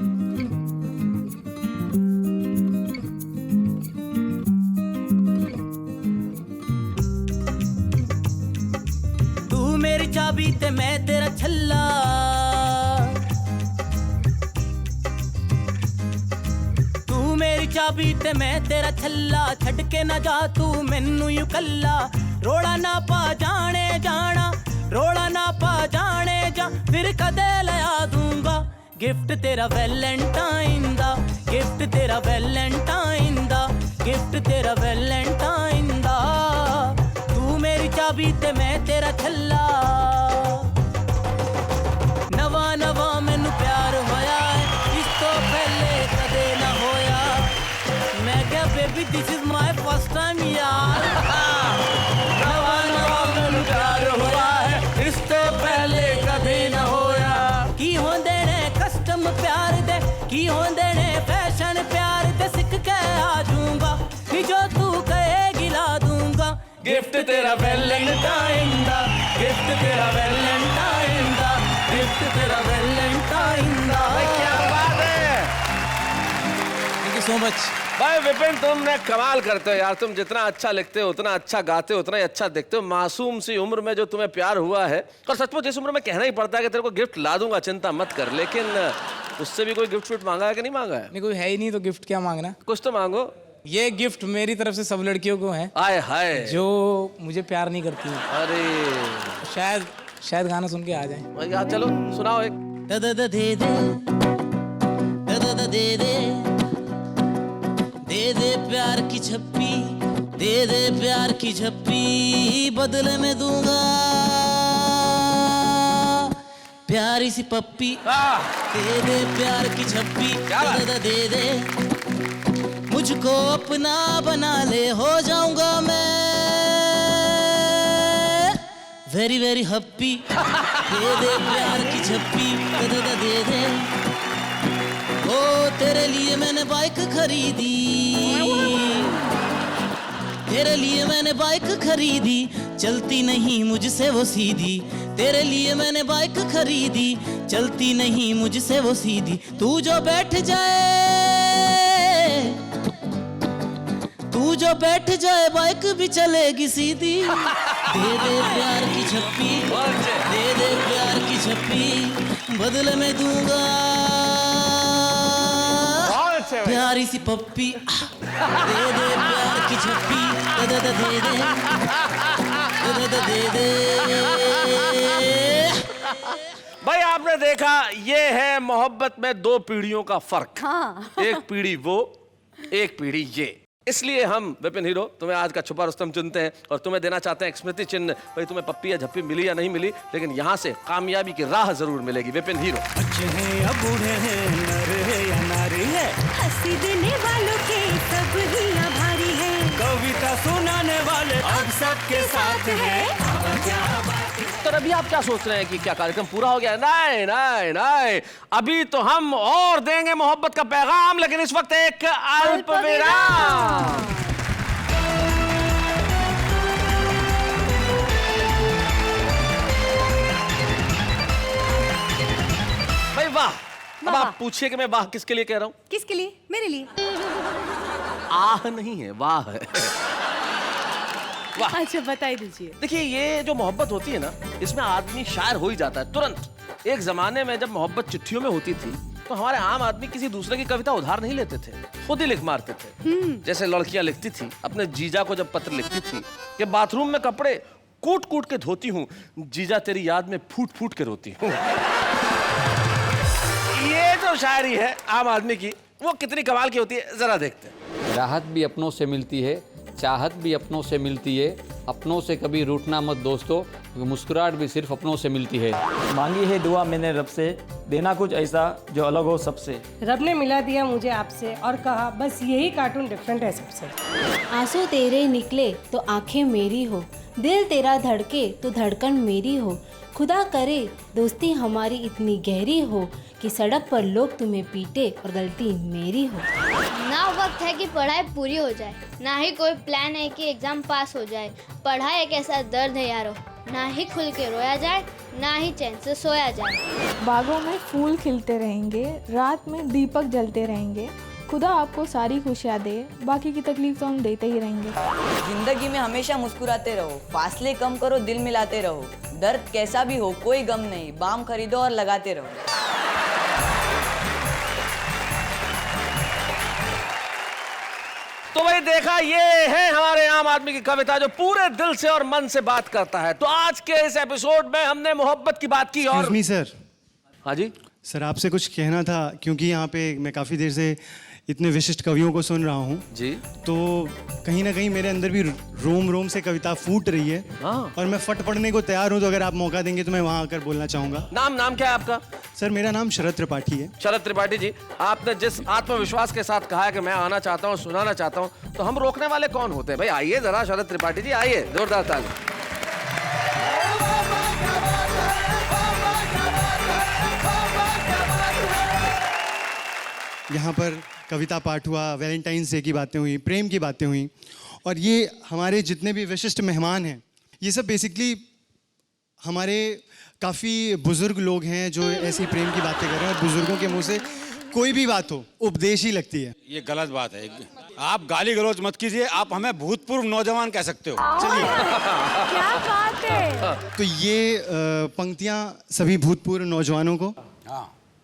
मेरी चाबी ते मैं तेरा छल्ला, तू मेरी चाबी ते मैं तेरा छल्ला, छड़ के ना जा तू मैनू यू कल्ला। रोड़ा ना पा जाने जाना, रोड़ा ना पा जाने जा, फिर कदे लया दूंगा गिफ्ट तेरा वैलेंटाइन दा, गिफ्ट तेरा वैलेंटाइन दा, गिफ्ट तेरा वैलेंटाइन ते मैं तेरा छल्ला नवा नवा मैनू प्यार होया है इस तो पहले कदे ना होया मैं क्या baby this is my first time यार नवा नवा मैनू प्यार होया है इस तो पहले कदे ना होया की होंदे ने कस्टम प्यार दे की होंदे ने फैशन प्यार दे सिख के आ जाऊंगा कि जो तू कहेगी ला दूंगा गिफ्ट तेरा वैलेंटाइन दा गिफ्ट तेरा वैलेंटाइन दा गिफ्ट तेरा वैलेंटाइन दा क्या बात है थैंक यू सो मच भाई विपिन, तुमने कमाल करते हो यार। तुम जितना अच्छा लिखते हो, उतना अच्छा गाते हो, उतना ही अच्छा दिखते हो। मासूम सी उम्र में जो तुम्हें प्यार हुआ है, और सचमुच इस उम्र में कहना ही पड़ता है कि तेरे को गिफ्ट ला दूंगा, चिंता मत कर। लेकिन उससे भी कोई गिफ्ट विफ्ट मांगा है कि नहीं मांगा है? नहीं, कोई है ही नहीं तो गिफ्ट क्या मांगना। कुछ तो मांगो। ये गिफ्ट मेरी तरफ से सब लड़कियों को है आए हाय जो मुझे प्यार नहीं करती हैं। अरे शायद गाना सुन के आ जाए। यार चलो सुनाओ एक। दे दे दे दे दे दे प्यार की झप्पी दे दे प्यार की झप्पी बदले में दूंगा प्यारी सी पप्पी दे दे प्यार की झप्पी दे दे मुझको अपना बना ले हो जाऊंगा मैं वेरी वेरी हैप्पी दे दे प्यार की झप्पी दे दे ओ तेरे लिए मैंने बाइक खरीदी तेरे लिए मैंने बाइक खरीदी चलती नहीं मुझसे वो सीधी तेरे लिए मैंने बाइक खरीदी चलती नहीं मुझसे वो सीधी तू जो बैठ जाए बाइक भी चलेगी सीधी दे दे प्यार की झप्पी दे दे प्यार की झप्पी बदले में दूंगा प्यारी सी पप्पी दे दे प्यार की झप्पी दे दे दे दे भाई आपने देखा, ये है मोहब्बत में दो पीढ़ियों का फर्क। हाँ। एक पीढ़ी वो, एक पीढ़ी ये। इसलिए हम विपिन हीरो तुम्हें आज का छुपा रुस्तम चुनते हैं और तुम्हें देना चाहते हैं एक स्मृति चिन्ह। भाई तुम्हें पप्पी या झप्पी मिली या नहीं मिली, लेकिन यहाँ से कामयाबी की राह जरूर मिलेगी। विपिन हीरो। बच्चे हैं या बूढ़े हैं, नर है या नारी है, हंसी देने वालों के सब ही आभारी है, कविता सुनाने वाले अब सबके साथ है। तो अभी आप क्या सोच रहे हैं कि क्या कार्यक्रम पूरा हो गया? नहीं नहीं नहीं, अभी तो हम और देंगे मोहब्बत का पैगाम, लेकिन इस वक्त एक अल्प विराम। भाई वाह। अब आप पूछिए कि मैं वाह किसके लिए कह रहा हूं? किसके लिए? मेरे लिए। आह नहीं है, वाह है। वाह। अच्छा बताई दीजिए। देखिए, ये जो मोहब्बत होती है ना, इसमें आदमी शायर हो ही जाता है तुरंत। एक जमाने में जब मोहब्बत चिट्ठियों में होती थी तो हमारे आम आदमी किसी दूसरे की कविता उधार नहीं लेते थे, खुद ही लिख मारते थे। जैसे लड़कियां लिखती थी अपने जीजा को, जब पत्र लिखती थी कि बाथरूम में कपड़े कूट कूट के धोती हूँ, जीजा तेरी याद में फूट फूट के रोती हूँ। ये जो शायरी है आम आदमी की, वो कितनी कमाल की होती है, जरा देखते हैं। राहत भी अपनों से मिलती है, चाहत भी अपनों से मिलती है, अपनों से कभी रूठना मत दोस्तों, मुस्कुराहट भी सिर्फ अपनों से मिलती है। मांगी है दुआ मैंने रब से, देना कुछ ऐसा जो अलग हो सबसे। रब ने मिला दिया मुझे आपसे और कहा बस यही कार्टून डिफरेंट है सबसे। आंसू तेरे निकले तो आंखें मेरी हो, दिल तेरा धड़के तो धड़कन मेरी हो, खुदा करे दोस्ती हमारी इतनी गहरी हो कि सड़क पर लोग तुम्हें पीटे और गलती मेरी हो। ना वक्त है कि पढ़ाई पूरी हो जाए, ना ही कोई प्लान है कि एग्जाम पास हो जाए। पढ़ाई एक ऐसा दर्द है यारो, ना ही खुल के रोया जाए, ना ही चैन से सोया जाए। बागों में फूल खिलते रहेंगे, रात में दीपक जलते रहेंगे, खुदा आपको सारी खुशियाँ दे, बाकी की तकलीफ तो हम देते ही रहेंगे। जिंदगी में हमेशा मुस्कुराते रहो, फासले कम करो, दिल मिलाते रहो, दर्द कैसा भी हो कोई गम नहीं, बाम खरीदो और लगाते रहो। तो भाई देखा, ये है हमारे आम आदमी की कविता जो पूरे दिल से और मन से बात करता है। तो आज के इस एपिसोड में हमने मोहब्बत की बात की और सर। हाँ जी सर, आपसे कुछ कहना था, क्योंकि यहाँ पे मैं काफ़ी देर से इतने विशिष्ट कवियों को सुन रहा हूँ जी, तो कहीं ना कहीं मेरे अंदर भी रोम रोम से कविता फूट रही है। और मैं फट पड़ने को तैयार हूँ, तो अगर आप मौका देंगे तो मैं वहाँ आकर बोलना चाहूँगा। नाम क्या है आपका? सर मेरा नाम शरद त्रिपाठी है। शरद त्रिपाठी जी, आपने जिस आत्मविश्वास के साथ कहा है कि मैं आना चाहता हूँ, सुनाना चाहता हूँ, तो हम रोकने वाले कौन होते हैं भाई? आइए जरा शरद त्रिपाठी जी, आइए, जोरदार ताली। यहाँ पर कविता पाठ हुआ, वैलेंटाइंस डे की बातें हुई, प्रेम की बातें हुई, और ये हमारे जितने भी विशिष्ट मेहमान हैं, ये सब बेसिकली हमारे काफ़ी बुजुर्ग लोग हैं जो ऐसी प्रेम की बातें कर रहे हैं। और बुजुर्गों के मुंह से कोई भी बात हो उपदेश ही लगती है। ये गलत बात है, आप गाली गलौज मत कीजिए, आप हमें भूतपूर्व नौजवान कह सकते हो। चलिए, क्या बात है। तो ये पंक्तियाँ सभी भूतपूर्व नौजवानों को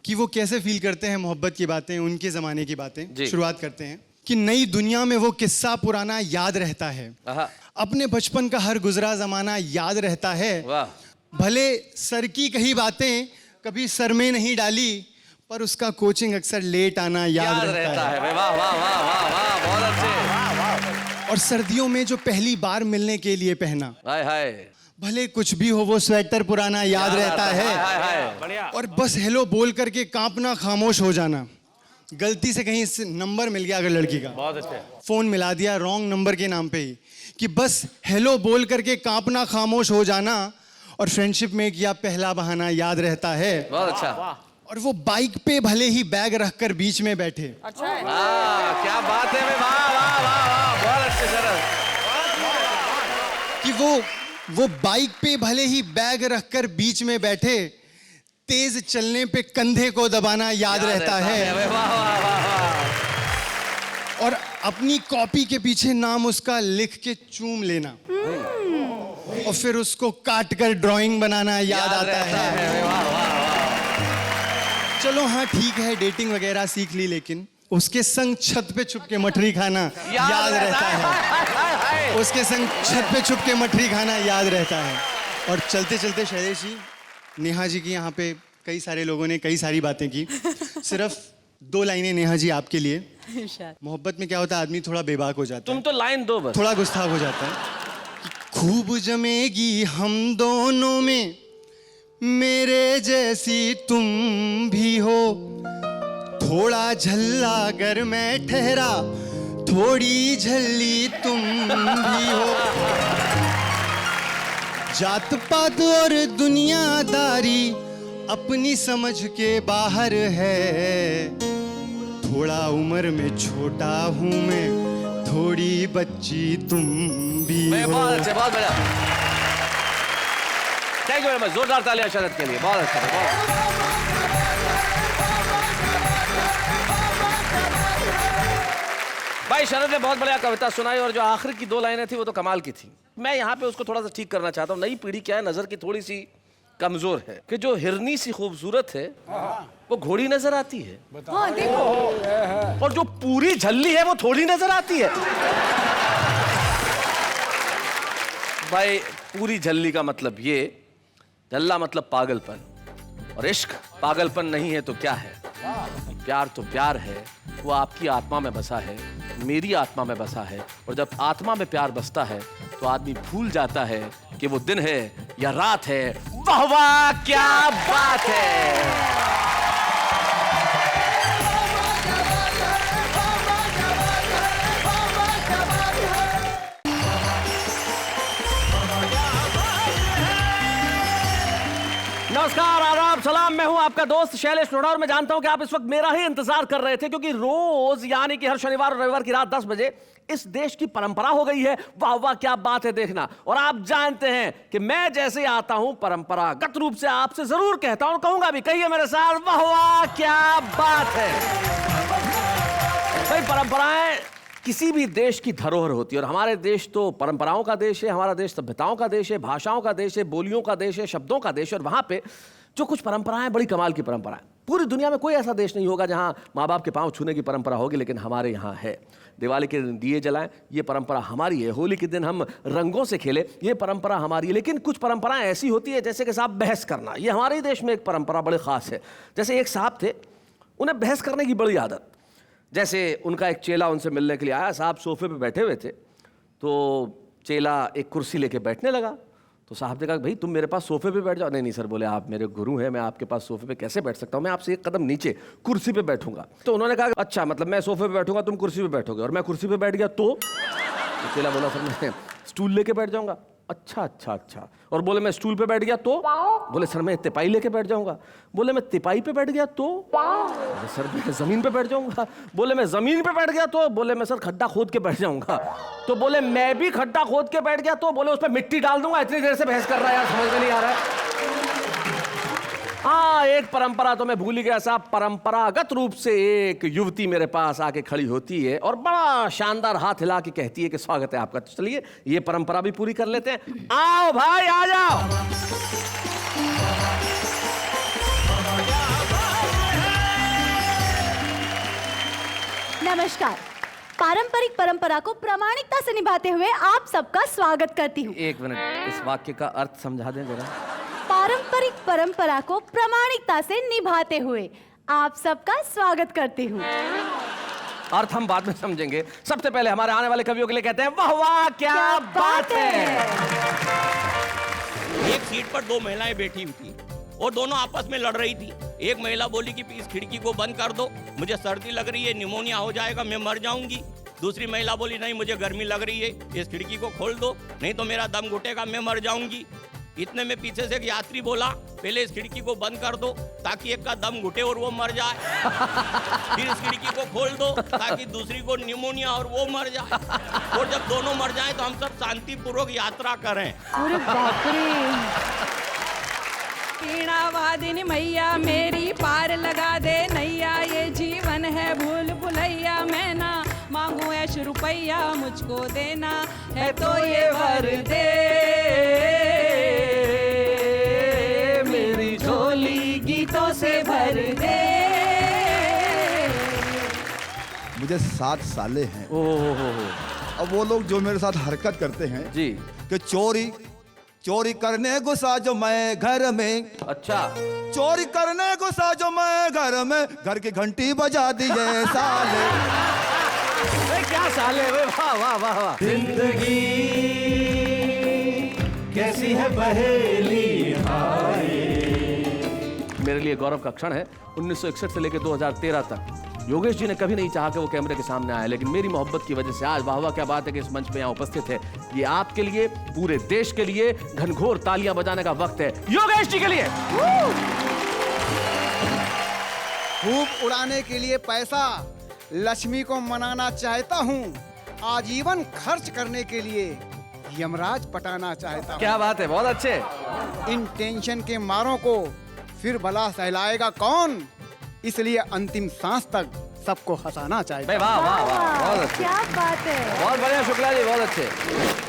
कि वो कैसे फील करते हैं मोहब्बत की बातें, उनके ज़माने की बातें। शुरुआत करते हैं कि नई दुनिया में वो किस्सा पुराना याद रहता है, अपने बचपन का हर गुजरा ज़माना याद रहता है। भले सर की कही बातें कभी सर में नहीं डाली, पर उसका कोचिंग अक्सर लेट आना याद रहता है। वाह वाह वाह वाह वाह, बहुत अच्छे। और सर्दियों में जो पहली बार मिलने के लिए पहना, हाय हाय, भले कुछ भी हो वो स्वेटर पुराना याद रहता है। और बस हेलो बोल करके कांपना, खामोश हो जाना। गलती से कहीं नंबर मिल गया अगर लड़की का, बहुत अच्छे, फोन मिला दिया रॉन्ग नंबर के नाम पे ही, कि बस हेलो बोल करके कांपना, खामोश हो जाना। और फ्रेंडशिप में किया पहला बहाना याद रहता है। बहुत अच्छा। और वो बाइक पे भले ही बैग रखकर बीच में बैठे। अच्छा है। क्या बात है, वाह वाह वाह वाह, बहुत अच्छे शरद। कि वो बाइक पे भले ही बैग रखकर बीच में बैठे, तेज चलने पे कंधे को दबाना याद रहता है। वाह वाह वाह। और अपनी कॉपी के पीछे नाम उसका लिख के चूम लेना, और फिर उसको काट कर ड्राइंग बनाना याद आता है। वाह वाह वाह। चलो हाँ ठीक है, डेटिंग वगैरह सीख ली, लेकिन उसके संग छत पे छुप के मठरी खाना याद रहता है। उसके संग छत पे छुप के मठरी खाना याद रहता है। और चलते चलते शैलेश जी, नेहा जी की यहाँ पे कई सारे लोगों ने कई सारी बातें की, सिर्फ 2 लाइनें नेहा जी आपके लिए। मोहब्बत में क्या होता है, आदमी थोड़ा बेबाक हो जाता है, तुम तो लाइन दो बस, थोड़ा गुस्ताख हो जाता है। खूब जमेगी हम दोनों में, मेरे जैसी तुम भी हो, थोड़ा झल्ला अगर मैं ठहरा, थोड़ी झल्ली तुम भी हो। जात पात और दुनियादारी अपनी समझ के बाहर है, थोड़ा उम्र में छोटा हूँ मैं, थोड़ी बच्ची तुम भी हो। बहुत अच्छे, बहुत बढ़िया। थैंक यू वेरी मच, जोरदार तालियां शरद के लिए, बहुत अच्छा, बहुत। भाई शरद ने बहुत बढ़िया कविता सुनाई, और जो आखिर की 2 लाइनें थी वो तो कमाल की थी। मैं यहाँ पे उसको थोड़ा सा ठीक करना चाहता हूँ। नई पीढ़ी क्या है, नजर की थोड़ी सी कमजोर है, कि जो हिरनी सी खूबसूरत है वो घोड़ी नजर आती है। हाँ, देखो। और जो पूरी झल्ली है वो थोड़ी नजर आती है। भाई पूरी झल्ली का मतलब ये, झल्ला मतलब पागलपन, और इश्क पागलपन नहीं है तो क्या है? प्यार तो प्यार है, वो आपकी आत्मा में बसा है, मेरी आत्मा में बसा है। और जब आत्मा में प्यार बसता है तो आदमी भूल जाता है कि वो दिन है या रात है। वाह वाह, क्या बात है। नमस्कार, आदाब, सलाम। मैं हूं आपका दोस्त शैलेश नोडा, और मैं जानता हूं कि आप इस वक्त मेरा ही इंतजार कर रहे थे, क्योंकि रोज यानी कि हर शनिवार और रविवार की रात 10 बजे इस देश की परंपरा हो गई है वाह वाह क्या बात है देखना। और आप जानते हैं कि मैं जैसे आता हूं परंपरागत रूप से आपसे जरूर कहता हूं, कहूंगा भी, कहिए मेरे साथ, वाह वाह क्या बात है। भाई परंपराएं किसी भी देश की धरोहर होती है, और हमारे देश तो परंपराओं का देश है। हमारा देश सभ्यताओं का देश है, भाषाओं का देश है, बोलियों का देश है, शब्दों का देश है। और वहां पे जो कुछ परंपराएं बड़ी कमाल की परंपराएं, पूरी दुनिया में कोई ऐसा देश नहीं होगा जहां माँ बाप के पांव छूने की परंपरा होगी, लेकिन हमारे यहाँ है। दिवाली के दिन दिए जलाएं, ये परंपरा हमारी है। होली के दिन हम रंगों से खेले, ये परंपरा हमारी है। लेकिन कुछ परंपराएं ऐसी होती है, जैसे कि साहब बहस करना, ये हमारे देश में एक परंपरा बड़ी खास है। जैसे एक साहब थे, उन्हें बहस करने की बड़ी आदत। जैसे उनका एक चेला उनसे मिलने के लिए आया, साहब सोफे पे बैठे हुए थे, तो चेला एक कुर्सी लेके बैठने लगा। तो साहब ने कहा भाई तुम मेरे पास सोफे पे बैठ जाओ। नहीं नहीं सर, बोले आप मेरे गुरु हैं, मैं आपके पास सोफे पे कैसे बैठ सकता हूँ, मैं आपसे एक कदम नीचे कुर्सी पे बैठूंगा। तो उन्होंने कहा अच्छा मतलब मैं सोफे पे बैठूंगा, तुम कुर्सी पे बैठोगे, और मैं कुर्सी पे बैठ गया तो चेला बोला सर मैं स्टूल लेके बैठ जाऊंगा। अच्छा अच्छा अच्छा। और बोले मैं स्टूल पे बैठ गया तो? बोले सर मैं तिपाई लेके बैठ जाऊंगा। बोले मैं तिपाई पे बैठ गया तो? बोले सर मैं जमीन पे बैठ जाऊंगा। बोले मैं जमीन पे बैठ गया तो? बोले मैं सर खड्डा खोद के बैठ जाऊंगा। तो बोले मैं भी खड्डा खोद के बैठ गया तो? बोले उस पर मिट्टी डाल दूंगा। इतनी देर से बहस कर रहा है यार, समझ में नहीं आ रहा है। हाँ, एक परंपरा तो मैं भूल ही गया साहब। परंपरागत रूप से एक युवती मेरे पास आके खड़ी होती है और बड़ा शानदार हाथ हिला के कहती है कि स्वागत है आपका। तो चलिए ये परंपरा भी पूरी कर लेते हैं। आओ भाई आ जाओ। नमस्कार। पारंपरिक परंपरा को प्रामाणिकता से निभाते हुए आप सबका स्वागत करती हूँ। एक मिनट, इस वाक्य का अर्थ समझा दें जरा। पारंपरिक परंपरा को प्रामाणिकता से निभाते हुए आप सबका स्वागत करती हूँ। अर्थ हम बाद में समझेंगे। सबसे पहले हमारे आने वाले कवियों के लिए कहते हैं वाह वाह क्या बात है। एक सीट पर दो महिलाएं बैठी हुई थी और दोनों आपस में लड़ रही थी। एक महिला बोली कि इस खिड़की को बंद कर दो, मुझे सर्दी लग रही है, निमोनिया हो जाएगा, मैं मर जाऊंगी। दूसरी महिला बोली नहीं मुझे गर्मी लग रही है, इस खिड़की को खोल दो, नहीं तो मेरा दम घुटेगा, मैं मर जाऊंगी। इतने में पीछे से एक यात्री बोला पहले इस खिड़की को बंद कर दो ताकि एक का दम घुटे और वो मर जाए, फिर इस खिड़की को खोल दो ताकि दूसरी को निमोनिया और वो मर जाए, और जब दोनों मर जाए तो हम सब शांतिपूर्वक यात्रा करें। अरे बाप रे। पीड़ा वादिनी मैया मेरी पार लगा दे नैया, ये जीवन है भूल भुलैया, मैं ना मांगू ऐश रुपैया, मुझको देना है तो ये वर दे, मेरी झोली गीतों से भर दे। मुझे 7 साले हैं। अब वो लोग जो मेरे साथ हरकत करते हैं जी कि चोरी करने गुस्सा जो मैं घर में, अच्छा चोरी करने गुस्सा जो मैं घर में, घर की घंटी बजा दिए साले। क्या साले, वाह वाह वाह वाह। जिंदगी कैसी है पहेली हाय। मेरे लिए गौरव का क्षण है। 1961 से लेकर 2013 तक योगेश जी ने कभी नहीं चाहा कि वो कैमरे के सामने आए, लेकिन मेरी मोहब्बत की वजह से आज वाह वाह क्या बात है कि इस मंच पे यहाँ उपस्थित है। ये आपके लिए, पूरे देश के लिए घनघोर तालियां बजाने का वक्त है योगेश जी के लिए। खूब उड़ाने के लिए पैसा, लक्ष्मी को मनाना चाहता हूँ, आजीवन खर्च करने के लिए यमराज पटाना चाहता हूँ। क्या बात है, बहुत अच्छे। इन टेंशन के मारों को फिर भला सहलाएगा कौन, इसलिए अंतिम सांस तक सबको हंसाना चाहिए। वाह वाह वाह, बहुत अच्छे, क्या बात है, बहुत बढ़िया शुक्ला जी, बहुत अच्छे।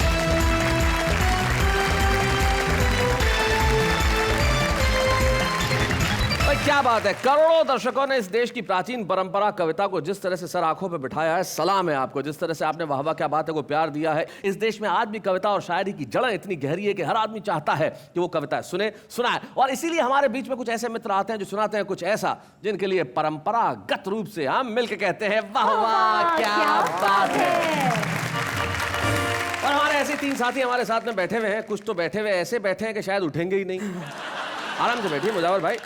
क्या बात है। करोड़ों दर्शकों ने इस देश की प्राचीन परंपरा कविता को जिस तरह से सर आंखों पे बिठाया है, सलाम है आपको। जिस तरह से आपने वाह वाह क्या बात है को प्यार दिया है। इस देश में आज भी कविता और शायरी की जड़ें इतनी गहरी है कि हर आदमी चाहता है कि वो कविता सुनाए, और इसीलिए हमारे बीच में कुछ ऐसे मित्र आते हैं जो सुनाते हैं कुछ ऐसा जिनके लिए परंपरागत रूप से हम मिलकर कहते हैं वाह वाह क्या बात है। और हमारे ऐसे 3 साथी हमारे साथ में बैठे हुए हैं। कुछ तो बैठे हुए ऐसे बैठे हैं कि शायद उठेंगे ही नहीं। आराम से बैठिए मुजावर भाई,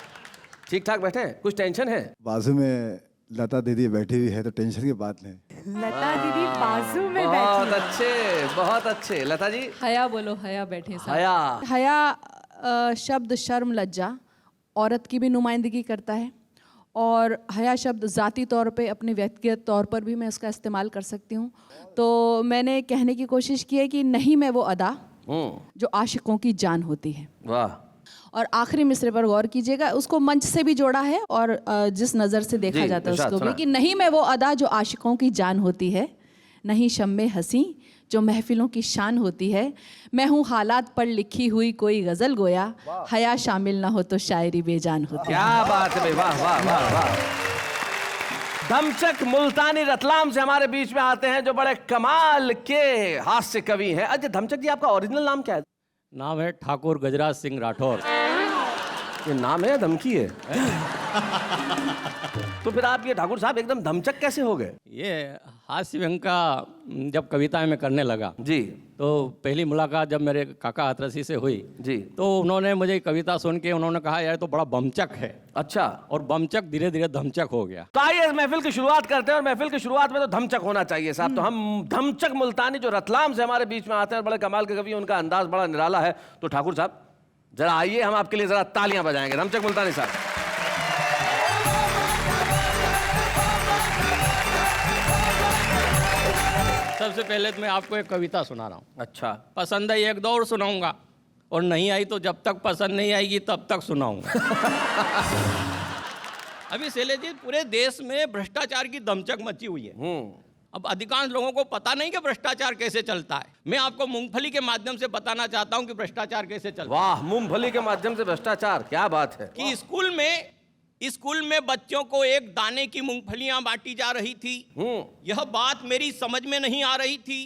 ठीक ठाक बैठे हैं, कुछ टेंशन है? बाजू में लता दीदी बैठी हुई है तो टेंशन की बात नहीं। लता दीदी बाजू में बैठी। बहुत अच्छे, बहुत अच्छे। लता जी हया बोलो, हया बैठे साथ। हया, हया शब्द शर्म लज्जा औरत की भी नुमाइंदगी करता है, और हया शब्द ज़ाती तौर पे अपने व्यक्तिगत तौर पर भी मैं इसका इस्तेमाल कर सकती हूँ। तो मैंने कहने की कोशिश की है कि नहीं मैं वो अदा जो आशिकों की जान होती है। वाह। और आखिरी मिसरे पर गौर कीजिएगा, उसको मंच से भी जोड़ा है और जिस नज़र से देखा जाता है उसको भी, कि नहीं मैं वो अदा जो आशिकों की जान होती है, नहीं शम्मे हंसी जो महफिलों की शान होती है, मैं हूँ हालात पर लिखी हुई कोई गज़ल गोया, हया शामिल ना हो तो शायरी बेजान होती है। क्या बात है भाई, वाह वाह वाह वाह। धमचक मुल्तानी रतलाम से हमारे बीच में आते हैं जो बड़े कमाल के हास्य कवि हैं। अच्छा धमचक जी, आपका ओरिजिनल नाम क्या है? नाम है ठाकुर गजराज सिंह राठौर। ये नाम है या धमकी है? तो फिर आप ये ठाकुर साहब एकदम धमचक कैसे हो गए? ये हास्य व्यंग का जब कविताएं मैं करने लगा जी, तो पहली मुलाकात जब मेरे काका हाथरसी से हुई जी, तो उन्होंने मुझे कविता सुन के उन्होंने कहा यार तो बड़ा बमचक है। अच्छा। और बमचक धीरे धीरे धमचक हो गया। तो आइए महफिल की शुरुआत करते हैं, और महफिल की शुरुआत में तो धमचक होना चाहिए साहब। तो हम धमचक मुल्तानी जो रतलाम से हमारे बीच में आते हैं, बड़े कमाल के कवि, उनका अंदाज बड़ा निराला है। तो ठाकुर साहब जरा आइए, हम आपके लिए जरा तालियां बजाएंगे। धमचक मुल्तानी साहब। सबसे पहले तो मैं आपको एक कविता सुना रहा हूँ। अच्छा। पसंद है एक दो और सुनाऊंगा, और नहीं आई तो जब तक पसंद नहीं आएगी तब तक सुनाऊंगा। अभी शैलेश जी पूरे देश में भ्रष्टाचार की दमचक मची हुई है। अब अधिकांश लोगों को पता नहीं कि भ्रष्टाचार कैसे चलता है। मैं आपको मूंगफली के माध्यम से बताना चाहता हूं कि भ्रष्टाचार कैसे चलता है। वाह, मूंगफली के माध्यम से भ्रष्टाचार, क्या बात है। कि स्कूल में बच्चों को एक दाने की मूंगफलियां बांटी जा रही थी। यह बात मेरी समझ में नहीं आ रही थी।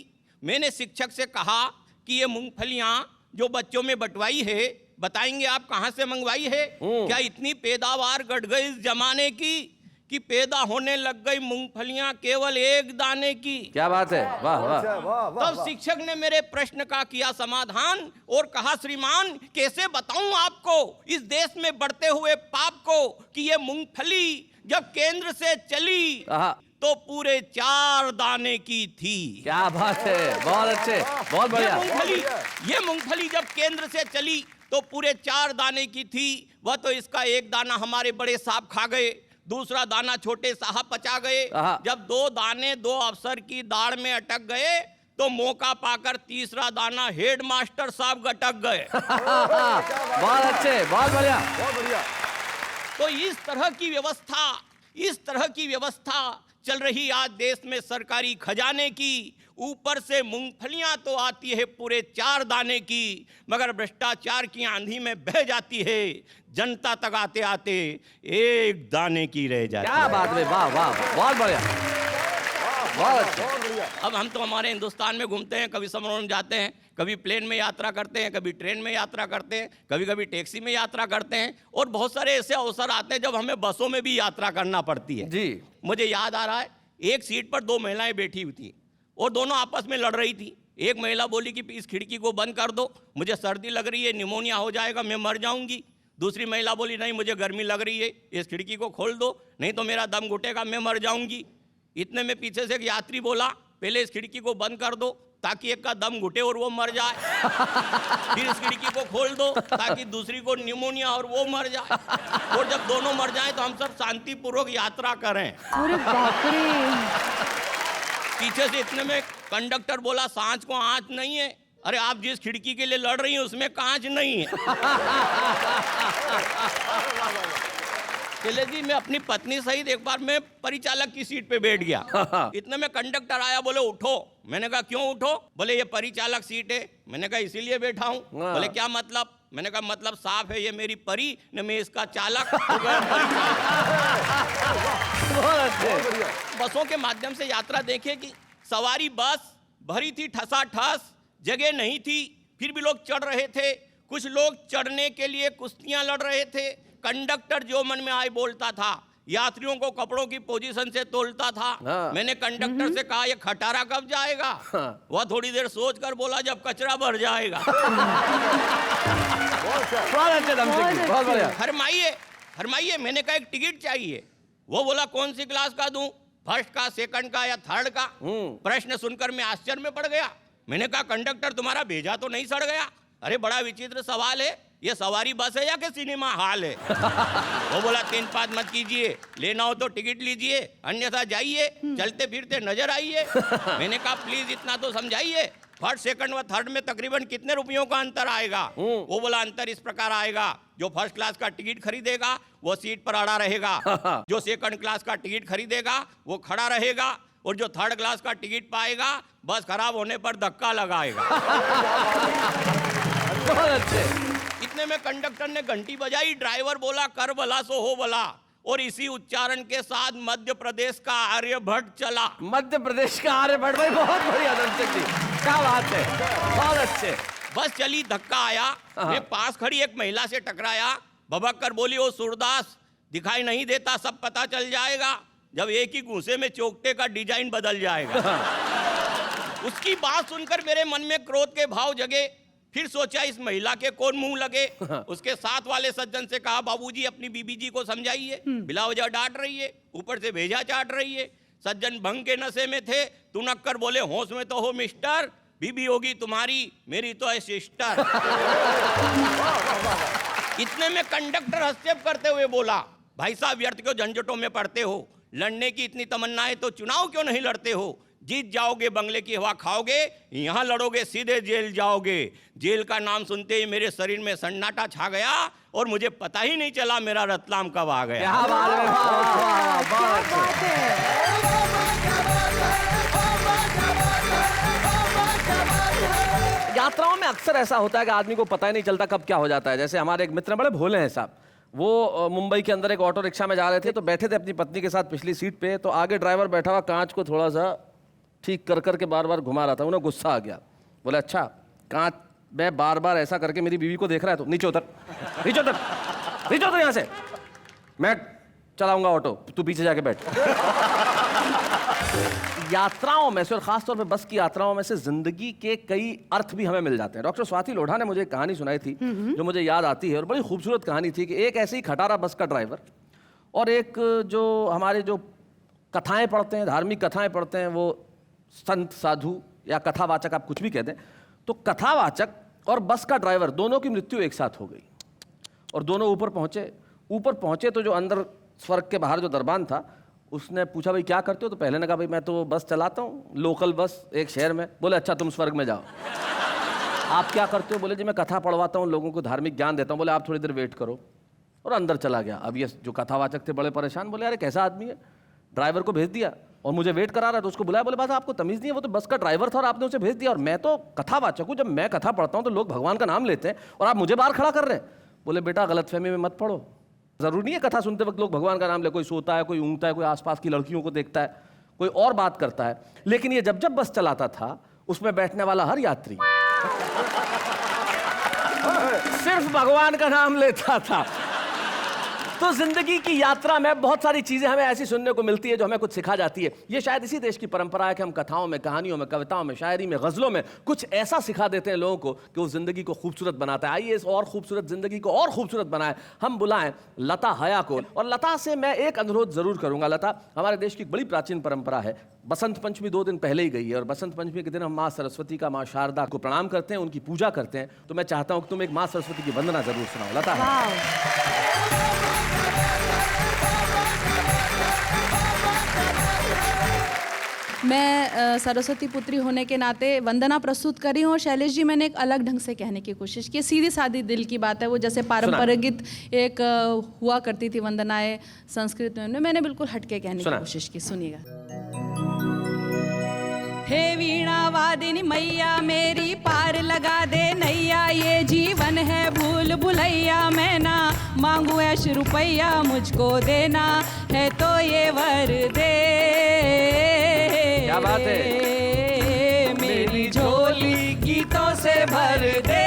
मैंने शिक्षक से कहा कि ये मूंगफलियां जो बच्चों में बंटवाई है, बताएंगे आप कहां से मंगवाई है? क्या इतनी पैदावार घट गई इस जमाने की कि पैदा होने लग गई मूंगफलियां केवल एक दाने की? क्या बात है, वाह वाह। तब शिक्षक ने मेरे प्रश्न का किया समाधान और कहा, श्रीमान कैसे बताऊं आपको इस देश में बढ़ते हुए पाप को कि ये मूंगफली जब केंद्र से चली तो पूरे 4 दाने की थी। क्या बात है, बहुत अच्छे, बहुत बढ़िया। ये मूंगफली जब केंद्र से चली तो पूरे 4 दाने की थी। वह तो इसका एक दाना हमारे बड़े साहब खा गए, दूसरा दाना छोटे साहब पचा गए। जब 2 दाने 2 अफसर की दाढ़ में अटक गए तो मौका पाकर तीसरा दाना हेडमास्टर साहब गटक गए। बहुत अच्छे, बहुत बढ़िया, बहुत बढ़िया। तो इस तरह की व्यवस्था चल रही आज देश में सरकारी खजाने की। ऊपर से मूंगफलियां तो आती है पूरे 4 दाने की, मगर भ्रष्टाचार की आंधी में बह जाती है। जनता तक आते आते 1 दाने की रह जाती है। क्या बात है, वाह वाह, बहुत बढ़िया, बहुत अच्छा। अब हम तो हमारे हिंदुस्तान में घूमते हैं, कभी समारोह में जाते हैं, कभी प्लेन में यात्रा करते हैं, कभी ट्रेन में यात्रा करते हैं, कभी कभी टैक्सी में यात्रा करते हैं, और बहुत सारे ऐसे अवसर आते हैं जब हमें बसों में भी यात्रा करना पड़ती है। जी। मुझे याद आ रहा है, एक सीट पर 2 महिलाएं बैठी हुई थी और दोनों आपस में लड़ रही थी। एक महिला बोली कि इस खिड़की को बंद कर दो, मुझे सर्दी लग रही है, निमोनिया हो जाएगा, मैं मर जाऊंगी। दूसरी महिला बोली नहीं, मुझे गर्मी लग रही है, इस खिड़की को खोल दो, नहीं तो मेरा दम घुटेगा, मैं मर जाऊंगी। इतने में पीछे से एक यात्री बोला, पहले इस खिड़की को बंद कर दो ताकि एक का दम घुटे और वो मर जाए, फिर इस खिड़की को खोल दो ताकि दूसरी को निमोनिया और वो मर जाए, और जब दोनों मर जाए तो हम सब शांतिपूर्वक यात्रा करें। अरे बाप रे। पीछे से इतने में कंडक्टर बोला, सांच को आंच नहीं है। अरे आप जिस खिड़की के लिए लड़ रही हैं उसमें कांच नहीं है। चले जी, मैं अपनी पत्नी सहित एक बार मैं परिचालक की सीट पे बैठ गया। इतने में कंडक्टर आया, बोले उठो। मैंने कहा क्यों उठो? बोले ये परिचालक सीट है। मैंने कहा इसीलिए बैठा हूँ। बोले क्या मतलब? मैंने कहा मतलब साफ है, ये मेरी परी न मैं इसका चालक। बसों के माध्यम से यात्रा देखे कि सवारी बस भरी थी ठसाठस, जगह नहीं थी, फिर भी लोग चढ़ रहे थे। कुछ लोग चढ़ने के लिए कुश्तियां लड़ रहे थे। कंडक्टर जो मन में आए बोलता था, यात्रियों को कपड़ों की पोजीशन से तोलता था। मैंने कंडक्टर से कहा ये खटारा कब जाएगा? वह थोड़ी देर सोच कर बोला जब कचरा भर जाएगा। फरमाइए। मैंने कहा एक टिकट चाहिए। वो बोला कौन सी क्लास का दूं, फर्स्ट का, सेकंड का या थर्ड का? प्रश्न सुनकर मैं आश्चर्य में पड़ गया। मैंने कहा कंडक्टर तुम्हारा भेजा तो नहीं सड़ गया? अरे बड़ा विचित्र सवाल है, ये सवारी बस है या कि सिनेमा हॉल है? वो बोला 3 बात मत कीजिए, लेना हो तो टिकट लीजिए, अन्यथा जाइए, चलते फिरते नजर आइए। मैंने कहा प्लीज इतना तो समझाइए, फर्स्ट, सेकंड व थर्ड में तकरीबन कितने रुपयों का अंतर आएगा? वो बोला अंतर इस प्रकार आएगा, जो फर्स्ट क्लास का टिकट खरीदेगा वो सीट पर अड़ा रहेगा, जो सेकंड क्लास का टिकट खरीदेगा वो खड़ा रहेगा, और जो थर्ड क्लास का टिकट पाएगा बस खराब होने पर धक्का लगाएगा। बहुत अच्छे। इतने में कंडक्टर ने घंटी बजाई, ड्राइवर बोला कर भला सो हो भला, और इसी उच्चारण के साथ मध्य प्रदेश का आर्यभट्ट चला। मध्य प्रदेश का आर्यभट्ट, भाई बहुत बढ़िया दर्शक जी, क्या बात है, बहुत अच्छे। बस चली, धक्का आया, मैं पास खड़ी एक महिला से टकराया। बबक कर बोली, ओ सूरदास दिखाई नहीं देता, सब पता चल जाएगा जब एक ही घूंसे में चोकटे का डिजाइन बदल जाएगा। उसकी बात सुनकर मेरे मन में क्रोध के भाव जगे। फिर सोचा इस महिला के कौन मुंह लगे। उसके साथ वाले सज्जन से कहा, बाबूजी अपनी बीबी जी को समझाइए, बिला वजह डांट रही है, ऊपर से भेजा चाट रही है। सज्जन भंग के नशे में थे। तू नक्कर बोले, होश में तो हो मिस्टर, बीबी होगी तुम्हारी, मेरी तो है सिस्टर। इतने में कंडक्टर हस्तक्षेप करते हुए बोला, भाई साहब व्यर्थ क्यों झंझटों में पड़ते हो, लड़ने की इतनी तमन्ना है तो चुनाव क्यों नहीं लड़ते हो, जीत जाओगे बंगले की हवा खाओगे, यहाँ लड़ोगे सीधे जेल जाओगे। जेल का नाम सुनते ही मेरे शरीर में सन्नाटा छा गया और मुझे पता ही नहीं चला मेरा रतलाम कब आ गया। यात्राओं में अक्सर ऐसा होता है कि आदमी को पता ही नहीं चलता कब क्या हो जाता है। जैसे हमारे एक मित्र बड़े भोले हैं साहब, वो मुंबई के अंदर एक ऑटो रिक्शा में जा रहे थे, तो बैठे थे अपनी पत्नी के साथ पिछली सीट पे, तो आगे ड्राइवर बैठा हुआ कांच को थोड़ा सा ठीक कर करके बार बार घुमा रहा था। उन्हें गुस्सा आ गया, बोले अच्छा कांच में बार बार ऐसा करके मेरी बीवी को देख रहा है तो नीचे उतर, नीचे उतर, नीचे उतर यहाँ से, मैं चलाऊंगा ऑटो, तू पीछे जाके बैठ। यात्राओं में से और खासतौर पे बस की यात्राओं में से जिंदगी के कई अर्थ भी हमें मिल जाते हैं। डॉक्टर स्वाति लोढ़ा ने मुझे एक कहानी सुनाई थी जो मुझे याद आती है और बड़ी खूबसूरत कहानी थी कि एक ऐसे ही खटारा बस का ड्राइवर और एक जो हमारे जो कथाएं पढ़ते हैं, धार्मिक कथाएं पढ़ते हैं, वो संत साधु या कथावाचक आप कुछ भी कह दें, तो कथावाचक और बस का ड्राइवर दोनों की मृत्यु एक साथ हो गई और दोनों ऊपर पहुंचे तो जो अंदर स्वर्ग के बाहर जो दरबान था उसने पूछा, भाई क्या करते हो? तो पहले ने कहा, भाई मैं तो बस चलाता हूँ, लोकल बस एक शहर में। बोले अच्छा तुम स्वर्ग में जाओ। आप क्या करते हो? बोले जी मैं कथा पढ़वाता हूँ, लोगों को धार्मिक ज्ञान देता हूँ। बोले आप थोड़ी देर वेट करो, और अंदर चला गया। अब ये जो कथावाचक थे बड़े परेशान, बोले अरे कैसा आदमी है, ड्राइवर को भेज दिया और मुझे वेट करा रहा है। तो उसको बुलाया, बोले बात आपको तमीज़ नहीं है, वो तो बस का ड्राइवर था और आपने उसे भेज दिया, और मैं तो कथावाचक हूँ, जब मैं कथा पढ़ता हूँ तो लोग भगवान का नाम लेते हैं और आप मुझे बाहर खड़ा कर रहे हैं। बोले बेटा गलतफहमी में मत पड़ो, ज़रूरी नहीं है कथा सुनते वक्त लोग भगवान का नाम ले, कोई सोता है, कोई ऊँगता है, कोई आसपास की लड़कियों को देखता है, कोई और बात करता है। लेकिन ये जब जब बस चलाता था उसमें बैठने वाला हर यात्री सिर्फ भगवान का नाम लेता था। तो जिंदगी की यात्रा में बहुत सारी चीजें हमें ऐसी सुनने को मिलती है जो हमें कुछ सिखा जाती है। ये शायद इसी देश की परंपरा है कि हम कथाओं में, कहानियों में, कविताओं में, शायरी में, गजलों में कुछ ऐसा सिखा देते हैं लोगों को कि वो जिंदगी को खूबसूरत बनाता है। आइए इस और खूबसूरत जिंदगी को और खूबसूरत बनाए, हम बुलाएं लता हया को। और लता से मैं एक अनुरोध जरूर करूंगा। लता, हमारे देश की बड़ी प्राचीन परंपरा है, बसंत पंचमी 2 दिन पहले ही गई है और बसंत पंचमी के दिन हम माँ सरस्वती का, माँ शारदा को प्रणाम करते हैं, उनकी पूजा करते हैं। तो मैं चाहता हूँ कि तुम एक माँ सरस्वती की वंदना जरूर सुनाओ। लता मैं सरस्वती पुत्री होने के नाते वंदना प्रस्तुत करी हूँ। शैलेश जी, मैंने एक अलग ढंग से कहने की कोशिश की, सीधी सादी दिल की बात है। वो जैसे पारंपरिक एक हुआ करती थी वंदनाएं संस्कृत में, मैंने बिल्कुल हटके कहने की कोशिश की। सुनिएगा। हे वीणा वादिनी मैया मेरी पार लगा दे नैया, ये जीवन है भूल भुलैया, मैं ना मांगू ऐश रुपैया, मुझको देना है तो ये वर दे। क्या बात है, मेरी झोली गीतों से भर दे।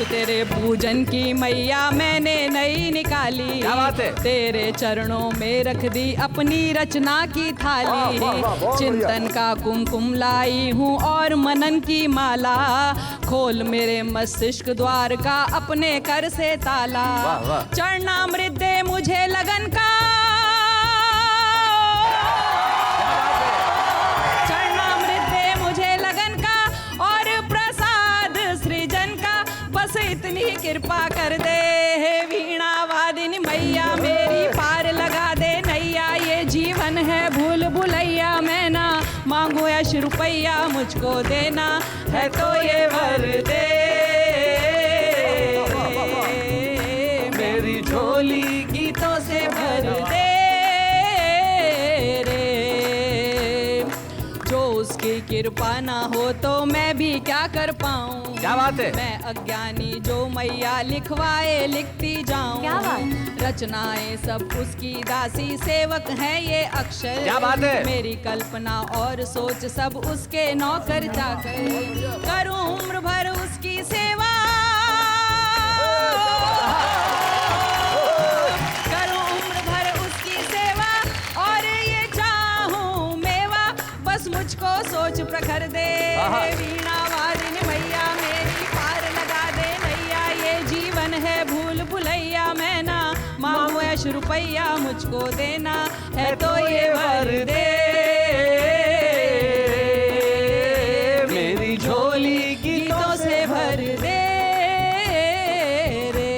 तेरे पूजन की मैया मैंने नई निकाली, क्या बात है? तेरे चरणों में रख दी अपनी रचना की थाली, चिंतन का कुमकुम लाई हूँ और मनन की माला, खोल मेरे मस्तिष्क द्वार का अपने कर से ताला, चरणामृत दे मुझे लगन का, चरणामृत दे मुझे लगन का और प्रसाद सृजन का, बस इतनी कृपा कर दे। हे वीणा वादिनी मैया मेरी पार लगा दे नैया, ये जीवन है भूल भुलैया, मैं ना मांगू ऐश रुपैया, मुझको देना है तो ये वर दे। मेरी झोली गीतों से भर दे रे, जो उसकी कृपा ना हो तो मैं भी क्या कर पाऊं। क्या बात है? मैं अज्ञानी जो मैया लिखवाए लिखती जाऊं। क्या बात? रचनाएं सब उसकी दासी, सेवक है ये अक्षर। क्या बात है? मेरी कल्पना और सोच सब उसके नौकर चाकर, करूं उम्र भर उसकी सेवा, करूं उम्र भर उसकी सेवा, और ये चाहूं मेवा, बस मुझको सोच प्रखर दे। वीणा वादिनी मैया मेरी पार लगा दे नैया, ये जीवन है भूल भुलैया, मैं ना मांगू ऐश रुपैया, मुझको देना है तो ये वर दे। मेरी झोली गीतों से भर दे रे।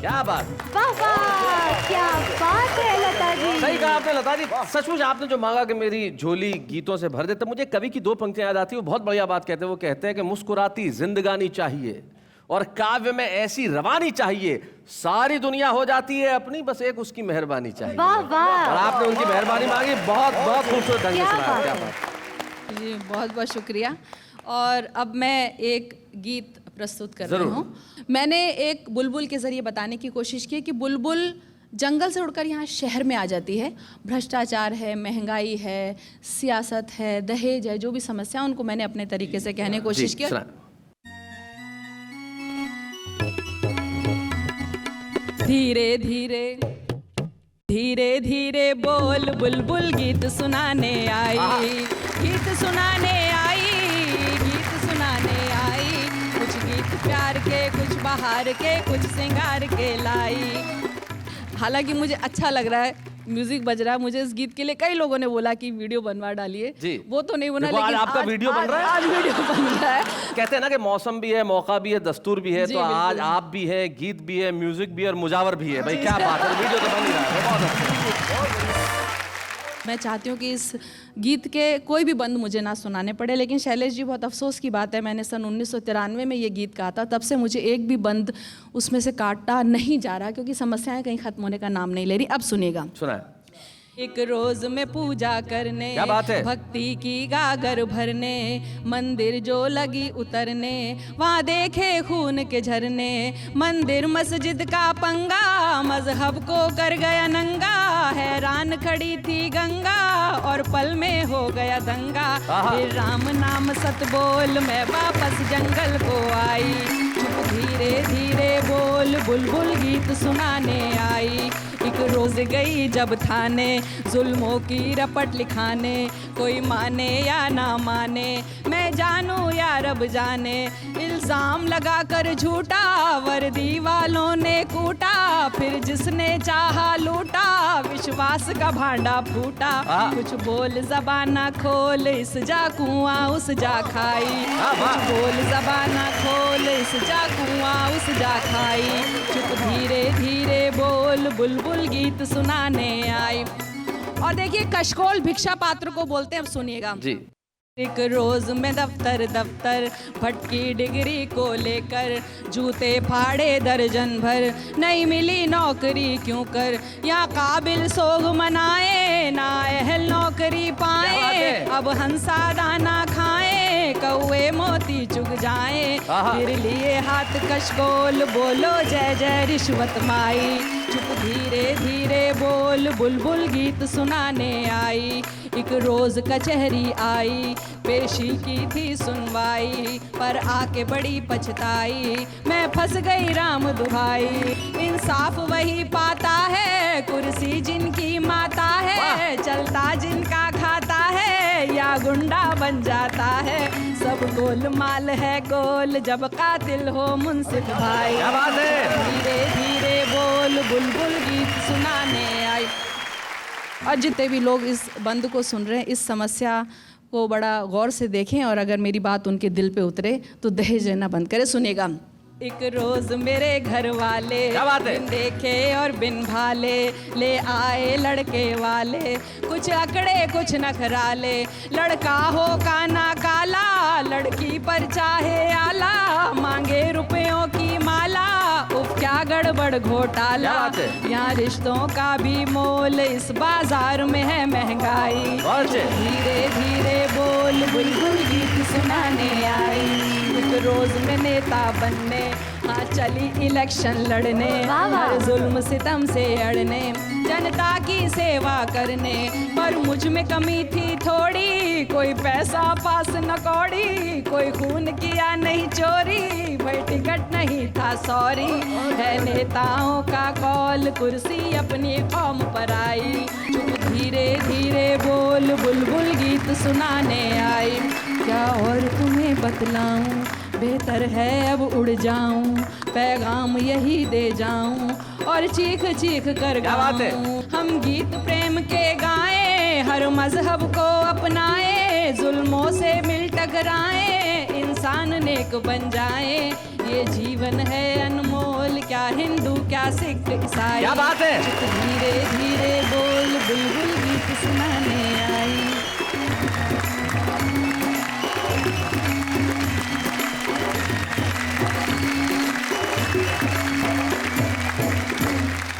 क्या बात, वाह वाह, क्या बात है लता जी। सही कहा आपने लता जी। सचमुच आपने जो मांगा कि मेरी झोली गीतों से भर दे, तब मुझे कवि की 2 पंक्तियां याद आती है। वो बहुत बढ़िया बात कहते हैं। वो कहते हैं कि मुस्कुराती जिंदगानी चाहिए और काव्य में ऐसी रवानी चाहिए, सारी दुनिया हो जाती है अपनी, बस एक उसकी मेहरबानी चाहिए। वाह वाह। और आपने उनकी मेहरबानी मांगी, बहुत बहुत खूबसूरत ढंग से सुनाया। क्या बात। जी बहुत बहुत शुक्रिया। और अब मैं एक गीत प्रस्तुत कर रही हूँ। मैंने एक बुलबुल के जरिए बताने की कोशिश की कि बुलबुल जंगल से उड़कर यहाँ शहर में आ जाती है। भ्रष्टाचार है, महंगाई है, सियासत है, दहेज है, जो भी समस्या उनको मैंने अपने तरीके से कहने की कोशिश की। धीरे धीरे धीरे धीरे बोल बुलबुल गीत सुनाने आई, गीत सुनाने आई, गीत सुनाने आई, कुछ गीत प्यार के, कुछ बहार के, कुछ श्रृंगार के लाई। हालांकि मुझे अच्छा लग रहा है, म्यूजिक बज रहा है, मुझे इस गीत के लिए कई लोगों ने बोला कि वीडियो बनवा डालिए जी। वो तो नहीं बना, लेकिन आज आपका वीडियो बन रहा है। आज वीडियो बन रहा है। कहते हैं ना कि मौसम भी है, मौका भी है, दस्तूर भी है, तो आज आप भी है, गीत भी है, म्यूजिक भी है और मुजावर भी है। भाई क्या बात है, वीडियो तो बन ही रहा है। बहुत अच्छा। मैं चाहती हूँ कि इस गीत के कोई भी बंद मुझे ना सुनाने पड़े, लेकिन शैलेश जी बहुत अफसोस की बात है, मैंने सन 1993 में ये गीत कहा था, तब से मुझे एक भी बंद उसमें से काटा नहीं जा रहा, क्योंकि समस्याएं कहीं खत्म होने का नाम नहीं ले रही। अब सुनिएगा। सुना। एक रोज में पूजा करने, क्या बात है? भक्ति की गागर भरने, मंदिर जो लगी उतरने, वहाँ देखे खून के झरने, मंदिर मस्जिद का पंगा, मजहब को कर गया नंगा, हैरान खड़ी थी गंगा और पल में हो गया दंगा, फिर राम नाम सत बोल मैं वापस जंगल को आई, चुप धीरे धीरे बोल बुलबुल गीत सुनाने आई। एक रोज गई जब थाने, जुल्मों की रपट लिखाने, कोई माने या ना माने, मैं जानूं या रब जाने, इल्जाम लगाकर झूठा वर्दी वालों ने कूटा, फिर जिसने चाहा लूटा, विश्वास का भांडा फूटा, कुछ बोल जबाना खोल इस जा कुआं उस जा खाई, कुछ बोल जबाना खोल इस जा कुआं उस जा खाई, चुप धीरे धीरे बोल बुलबुल गीत सुनाने आई। और देखिए कशकोल भिक्षा पात्र को बोलते हैं, अब सुनिएगा जी। एक रोज में दफ्तर दफ्तर भटकी डिग्री को लेकर, जूते फाड़े दर्जन भर, नहीं मिली नौकरी क्यों कर, यहाँ काबिल सोग मनाए ना अहल नौकरी पाए, अब हंसा दाना खाए कौए मोती चुग जाए, फिर लिए हाथ कशकोल बोलो जय जय रिश्वत माई, चुप धीरे धीरे बोल बुलबुल गीत सुनाने आई। एक रोज कचहरी आई, पेशी की थी सुनवाई, पर आके बड़ी पछताई, मैं फंस गई राम दुहाई, इंसाफ वही पाता है, कुर्सी जिनकी माता है, चलता जिनका खाता है, या गुंडा बन जाता है, सब गोलमाल है गोल जब कातिल हो मुंसिफ भाई। क्या बात है? धीरे धीरे बोल बुलबुल गीत सुनाने आई। और जितने भी लोग इस बंद को सुन रहे हैं, इस समस्या को बड़ा गौर से देखें, और अगर मेरी बात उनके दिल पे उतरे तो दहेज लेना बंद करें। सुनेगा। एक रोज मेरे घर वाले बिन देखे और बिन भाले ले आए लड़के वाले, कुछ अकड़े कुछ नखराले, लड़का हो काना काला, लड़की पर चाहे आला, मांगे रुपयों की माला, उफ क्या गड़बड़ घोटाला, यहाँ रिश्तों का भी मोल, इस बाजार में है महंगाई, धीरे धीरे बोल बुलबुल गीत सुनाने आई। एक रोज में नेता बनने, हाँ चली इलेक्शन लड़ने, हर जुल्म सितम से अड़ने, जनता की सेवा करने। पर मुझ में कमी थी थोड़ी, कोई पैसा पास न कौड़ी, कोई खून किया नहीं चोरी, भाई टिकट नहीं था सॉरी। है नेताओं का कॉल, कुर्सी अपनी कौम पर आई, चुप धीरे धीरे बोल, बुलबुल गीत सुनाने आई। क्या और तुम्हें बतलाऊं, बेहतर है अब उड़ जाऊं, पैगाम यही दे जाऊं और चीख चीख कर गाऊं। हम गीत प्रेम के गाएं, हर मजहब को अपनाएं, जुल्मों से मिल टकराएं, इंसान नेक बन जाए। ये जीवन है अनमोल, क्या हिंदू क्या सिख ईसाई। क्या बात है। धीरे धीरे बोल, बुलबुल गीत सुनाने आई।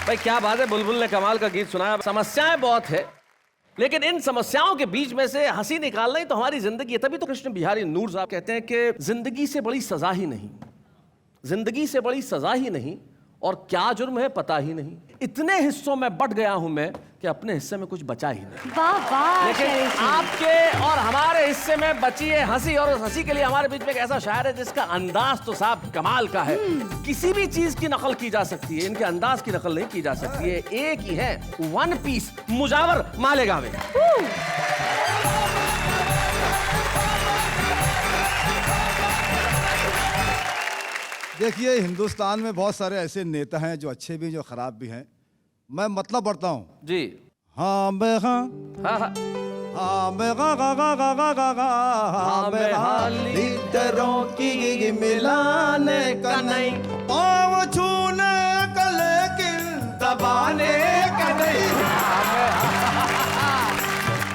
भाई क्या बात है, बुलबुल ने कमाल का गीत सुनाया। समस्याएं बहुत है, लेकिन इन समस्याओं के बीच में से हंसी निकालना ही तो हमारी जिंदगी है। तभी तो कृष्ण बिहारी नूर साहब कहते हैं कि जिंदगी से बड़ी सजा ही नहीं, जिंदगी से बड़ी सजा ही नहीं, और क्या जुर्म है पता ही नहीं। इतने हिस्सों में बट गया हूं मैं कि अपने हिस्से में कुछ बचा ही नहीं। वाह वाह। लेकिन आपके और हमारे हिस्से में बची है हंसी, और उस हंसी के लिए हमारे बीच में एक ऐसा शायर है जिसका अंदाज तो साहब कमाल का है। किसी भी चीज की नकल की जा सकती है, इनके अंदाज की नकल नहीं की जा सकती है। एक ही है, वन पीस, मुजावर मालेगांव। देखिए, हिंदुस्तान में बहुत सारे ऐसे नेता हैं जो अच्छे भी जो खराब भी हैं। मैं मतलब पढ़ता हूँ जी। हाँ मैं हाँ हाँ हाँ हाँ मैं गा गा गा गा गा गा गा हाँ मैं हाँ लीडरों की मिलाने का नहीं, पाँव छूने का लेकिन दबाने का नहीं।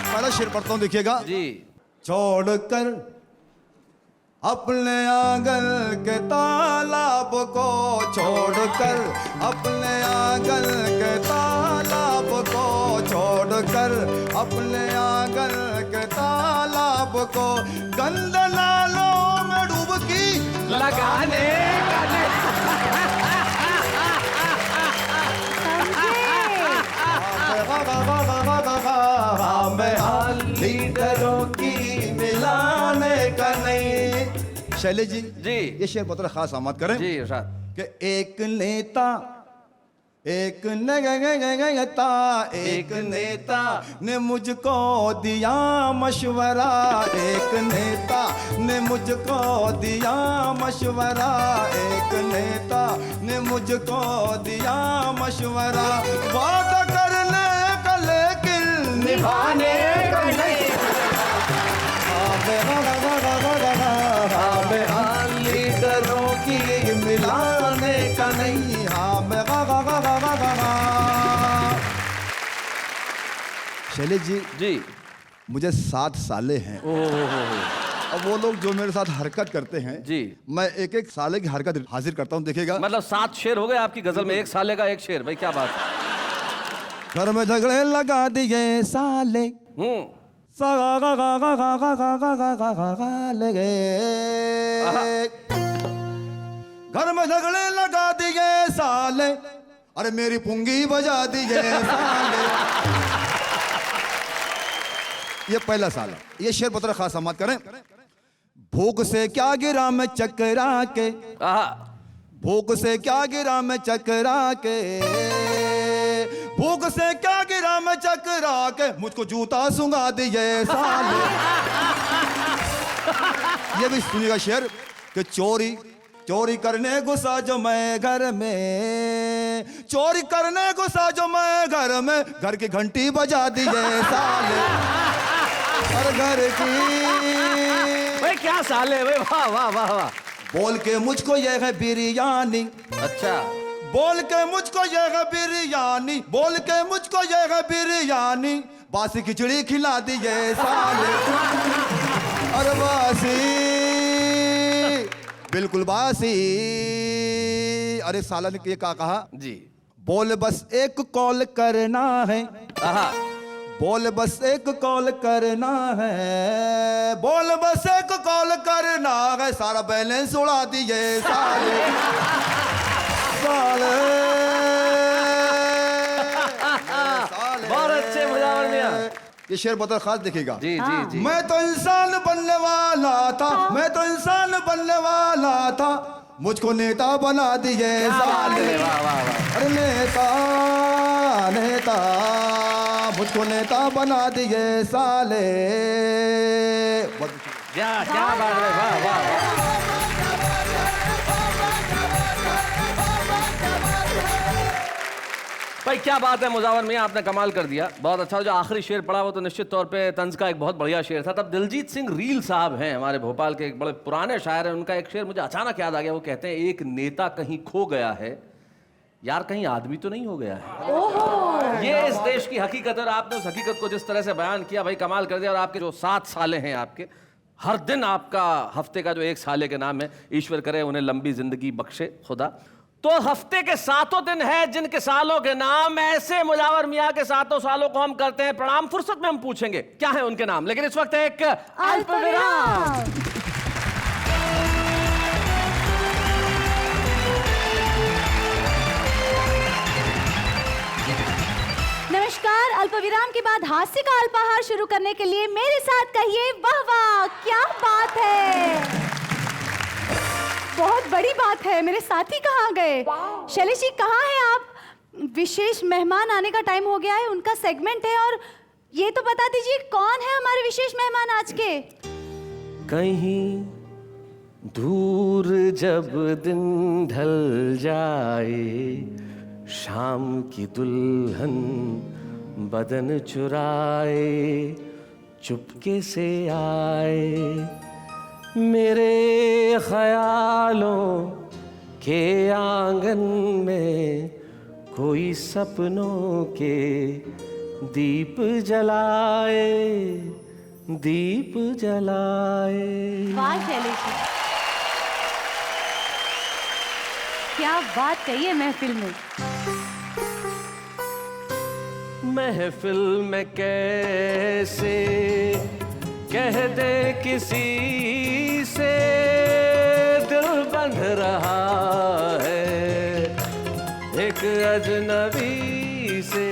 पहला शेर पढ़ता हूँ, देखिएगा जी। छोड़कर अपने आंगन के तालाब को, छोड़कर अपने आंगन के तालाब को, छोड़कर अपने आंगन के तालाब को, गंदे नालों में डुबकी लगाने का लीडरों की मिलाने का नहीं। शैलेश जी जी, ये शेर बहुत खास आमद करें जी इरशाद। कि एक नेता एक नेता एक नेता ने मुझको दिया मशवरा, एक नेता ने मुझको दिया मशवरा, एक नेता ने मुझको दिया मशवरा, वादा करने का लेकिन निभाने का नहीं। लीडरों की मिलाने का नहीं। हाँ मैं शैलेश जी जी, मुझे 7 साले हैं। अब वो लोग जो मेरे साथ हरकत करते हैं जी, मैं एक एक साले की हरकत हाजिर करता हूँ, देखिएगा। मतलब 7 शेर हो गए आपकी गजल में, एक साले का एक शेर। भाई क्या बात। घर में झगड़े लगा दिए साले, घर में झगड़े लगा दिए साले, अरे मेरी पुंगी बजा दिए साले। ये पहला साल है। ये शेर बहुत खास समात करें। भूख से क्या गिरा मैं चकरा के, भूख से क्या गिरा मैं चकरा के, भूख से क्या गिरा मैं चकरा के, मुझको जूता सुंगा दिए साले। ये भी सुनिएगा शेर कि चोरी चोरी करने घुसा जो मैं घर में, चोरी करने घुसा जो मैं घर में, घर की घंटी बजा दिए साले, और घर की। भाई क्या साले भाई, वाह वाह वाह वाह। बोल के मुझको ये है बिरयानी, अच्छा बोल के मुझको ये है बिरयानी, बोल के मुझको ये है बिरयानी, बासी खिचड़ी खिला दिए साले, और बासी बिल्कुल बासी। अरे साला ने ये कहा जी, बोल बस एक कॉल करना है, बोल बस एक कॉल करना है, बोल बस एक कॉल करना बना गए, सारा बैलेंस उड़ा दिए साले साले। बहुत अच्छे मुजावर मियां। ये शेर बहुत खास दिखेगा। जी जी जी। मैं तो इंसान बनने वाला था, मैं तो इंसान बनने वाला था, मुझको नेता बना दिए साले। अरे नेता नेता, मुझको नेता बना दिए साले। क्या बात है, वाह वाह वाह। भाई क्या बात है मुजावर मियां, आपने कमाल कर दिया, बहुत अच्छा। जो आखिरी शेर पढ़ा वो तो निश्चित तौर पे तंज का एक बहुत बढ़िया शेर था। तब दिलजीत सिंह रील साहब हैं, हमारे भोपाल के एक बड़े पुराने शायर हैं, उनका एक शेर मुझे अचानक याद आ गया। वो कहते हैं, एक नेता कहीं खो गया है, यार कहीं आदमी तो नहीं हो गया है। ये इस देश की हकीकत है और आपने उस हकीकत को जिस तरह से बयान किया भाई कमाल कर दिया। और आपके जो 7 साले हैं आपके, हर दिन आपका हफ्ते का जो 1 साले के नाम है, ईश्वर करे उन्हें लंबी जिंदगी बख्शे खुदा। तो हफ्ते के 7 दिन है जिनके सालों के नाम ऐसे मुजावर मियां के 7 सालों को हम करते हैं प्रणाम। फुर्सत में हम पूछेंगे क्या है उनके नाम, लेकिन इस वक्त एक अल्पविराम। नमस्कार। अल्पविराम के बाद हास्य का अल्पाहार शुरू करने के लिए मेरे साथ कहिए वाह वाह, क्या बात है, बहुत बड़ी बात है। मेरे साथी कहाँ गए? शैलेश जी कहाँ हैं आप? विशेष मेहमान आने का टाइम हो गया है, उनका सेगमेंट है। और ये तो बता दीजिए कौन है हमारे विशेष मेहमान आज के? कहीं दूर जब दिन ढल जाए, शाम की दुल्हन बदन चुराए, चुपके से आए, मेरे ख्यालों के आंगन में कोई सपनों के दीप जलाए, दीप जलाए। वाह शैलेश, क्या बात कही है महफिल में। महफिल में कैसे कह दे किसी से दिल बंध रहा है, एक अजनबी से।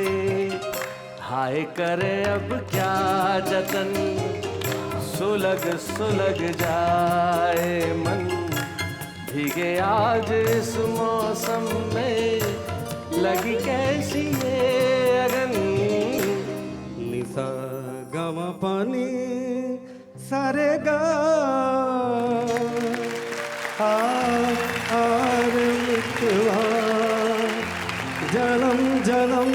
हाय करे अब क्या जतन, सुलग सुलग जाए मन, भीगे आज इस मौसम में, लगी कैसी ये अगन। निसा गमा पानी सारे गा आर मितवा, जन्म जन्म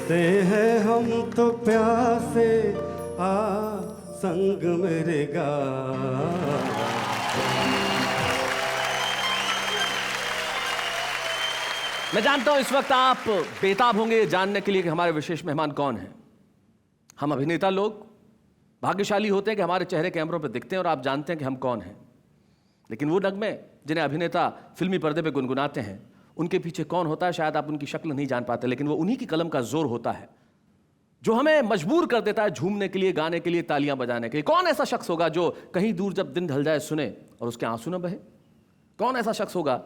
से है हम तो प्यासे, आ संग मेरे गा। मैं जानता हूं इस वक्त आप बेताब होंगे जानने के लिए कि हमारे विशेष मेहमान कौन हैं। हम अभिनेता लोग भाग्यशाली होते हैं कि हमारे चेहरे कैमरों पर दिखते हैं और आप जानते हैं कि हम कौन हैं, लेकिन वो नगमे जिन्हें अभिनेता फिल्मी पर्दे पे गुनगुनाते हैं, उनके पीछे कौन होता है शायद आप उनकी शक्ल नहीं जान पाते, लेकिन वो उन्हीं की कलम का जोर होता है जो हमें मजबूर कर देता है झूमने के लिए, गाने के लिए, तालियां बजाने के लिए। कौन ऐसा शख्स होगा जो कहीं दूर जब दिन ढल जाए सुने और उसके आंसू न बहे? कौन ऐसा शख्स होगा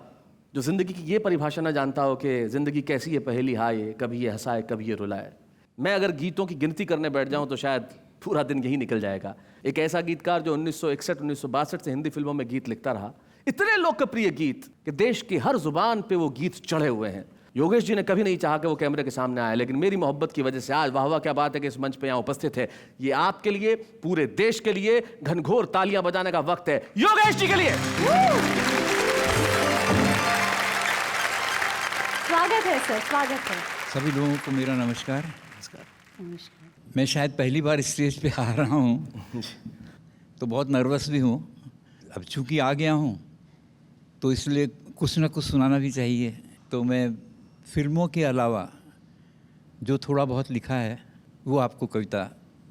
जो जिंदगी की ये परिभाषा न जानता हो कि जिंदगी कैसी है पहेली हाय, कभी ये हंसाए कभी ये रुलाए। मैं अगर गीतों की गिनती करने बैठ जाऊं तो शायद पूरा दिन यही निकल जाएगा। एक ऐसा गीतकार जो 1961-1962 से हिंदी फिल्मों में गीत लिखता रहा, इतने लोकप्रिय गीत कि देश की हर जुबान पे वो गीत चढ़े हुए हैं। योगेश जी ने कभी नहीं चाहा कि वो कैमरे के सामने आए, लेकिन मेरी मोहब्बत की वजह से आज वाह वाह क्या बात है कि इस मंच पे यहाँ उपस्थित है। ये आपके लिए, पूरे देश के लिए घनघोर तालियां बजाने का वक्त है योगेश जी के लिए। स्वागत है सर, स्वागत है। सभी लोगों को मेरा नमस्कार। नमस्कार। मैं शायद पहली बार स्टेज पे आ रहा हूँ तो बहुत नर्वस भी हूँ। अब चूंकि आ गया हूँ तो इसलिए कुछ ना कुछ सुनाना भी चाहिए। तो मैं फिल्मों के अलावा जो थोड़ा बहुत लिखा है वो आपको कविता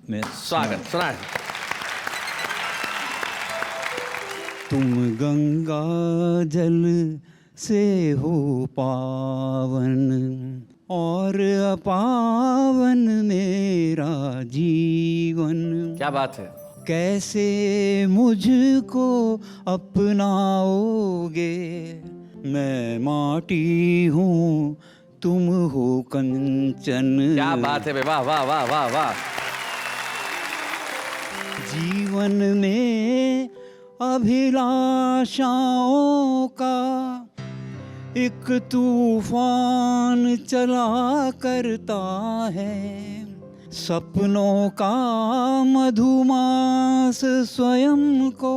में स्वागत सुनाए। तुम गंगा जल से हो पावन और अपावन मेरा जीवन। क्या बात है। कैसे मुझको अपनाओगे, मैं माटी हूँ तुम हो कंचन। क्या बात है बे, वाह वाह वाह वाह वाह। जीवन में अभिलाषाओं का एक तूफान चला करता है, सपनों का मधुमास स्वयं को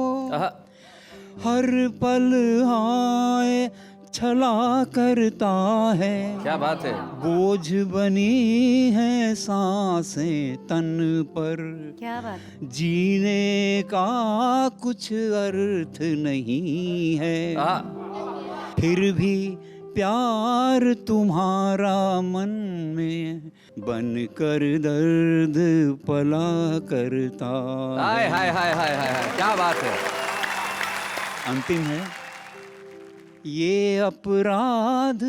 हर पल आए छला करता है। क्या बात है। बोझ बनी है सांसें तन पर, क्या बात। जीने का कुछ अर्थ नहीं है, फिर भी प्यार तुम्हारा मन में बनकर दर्द पला करता है। हाय हाय हाय हाय हाय, क्या बात है। अंतिम है, ये अपराध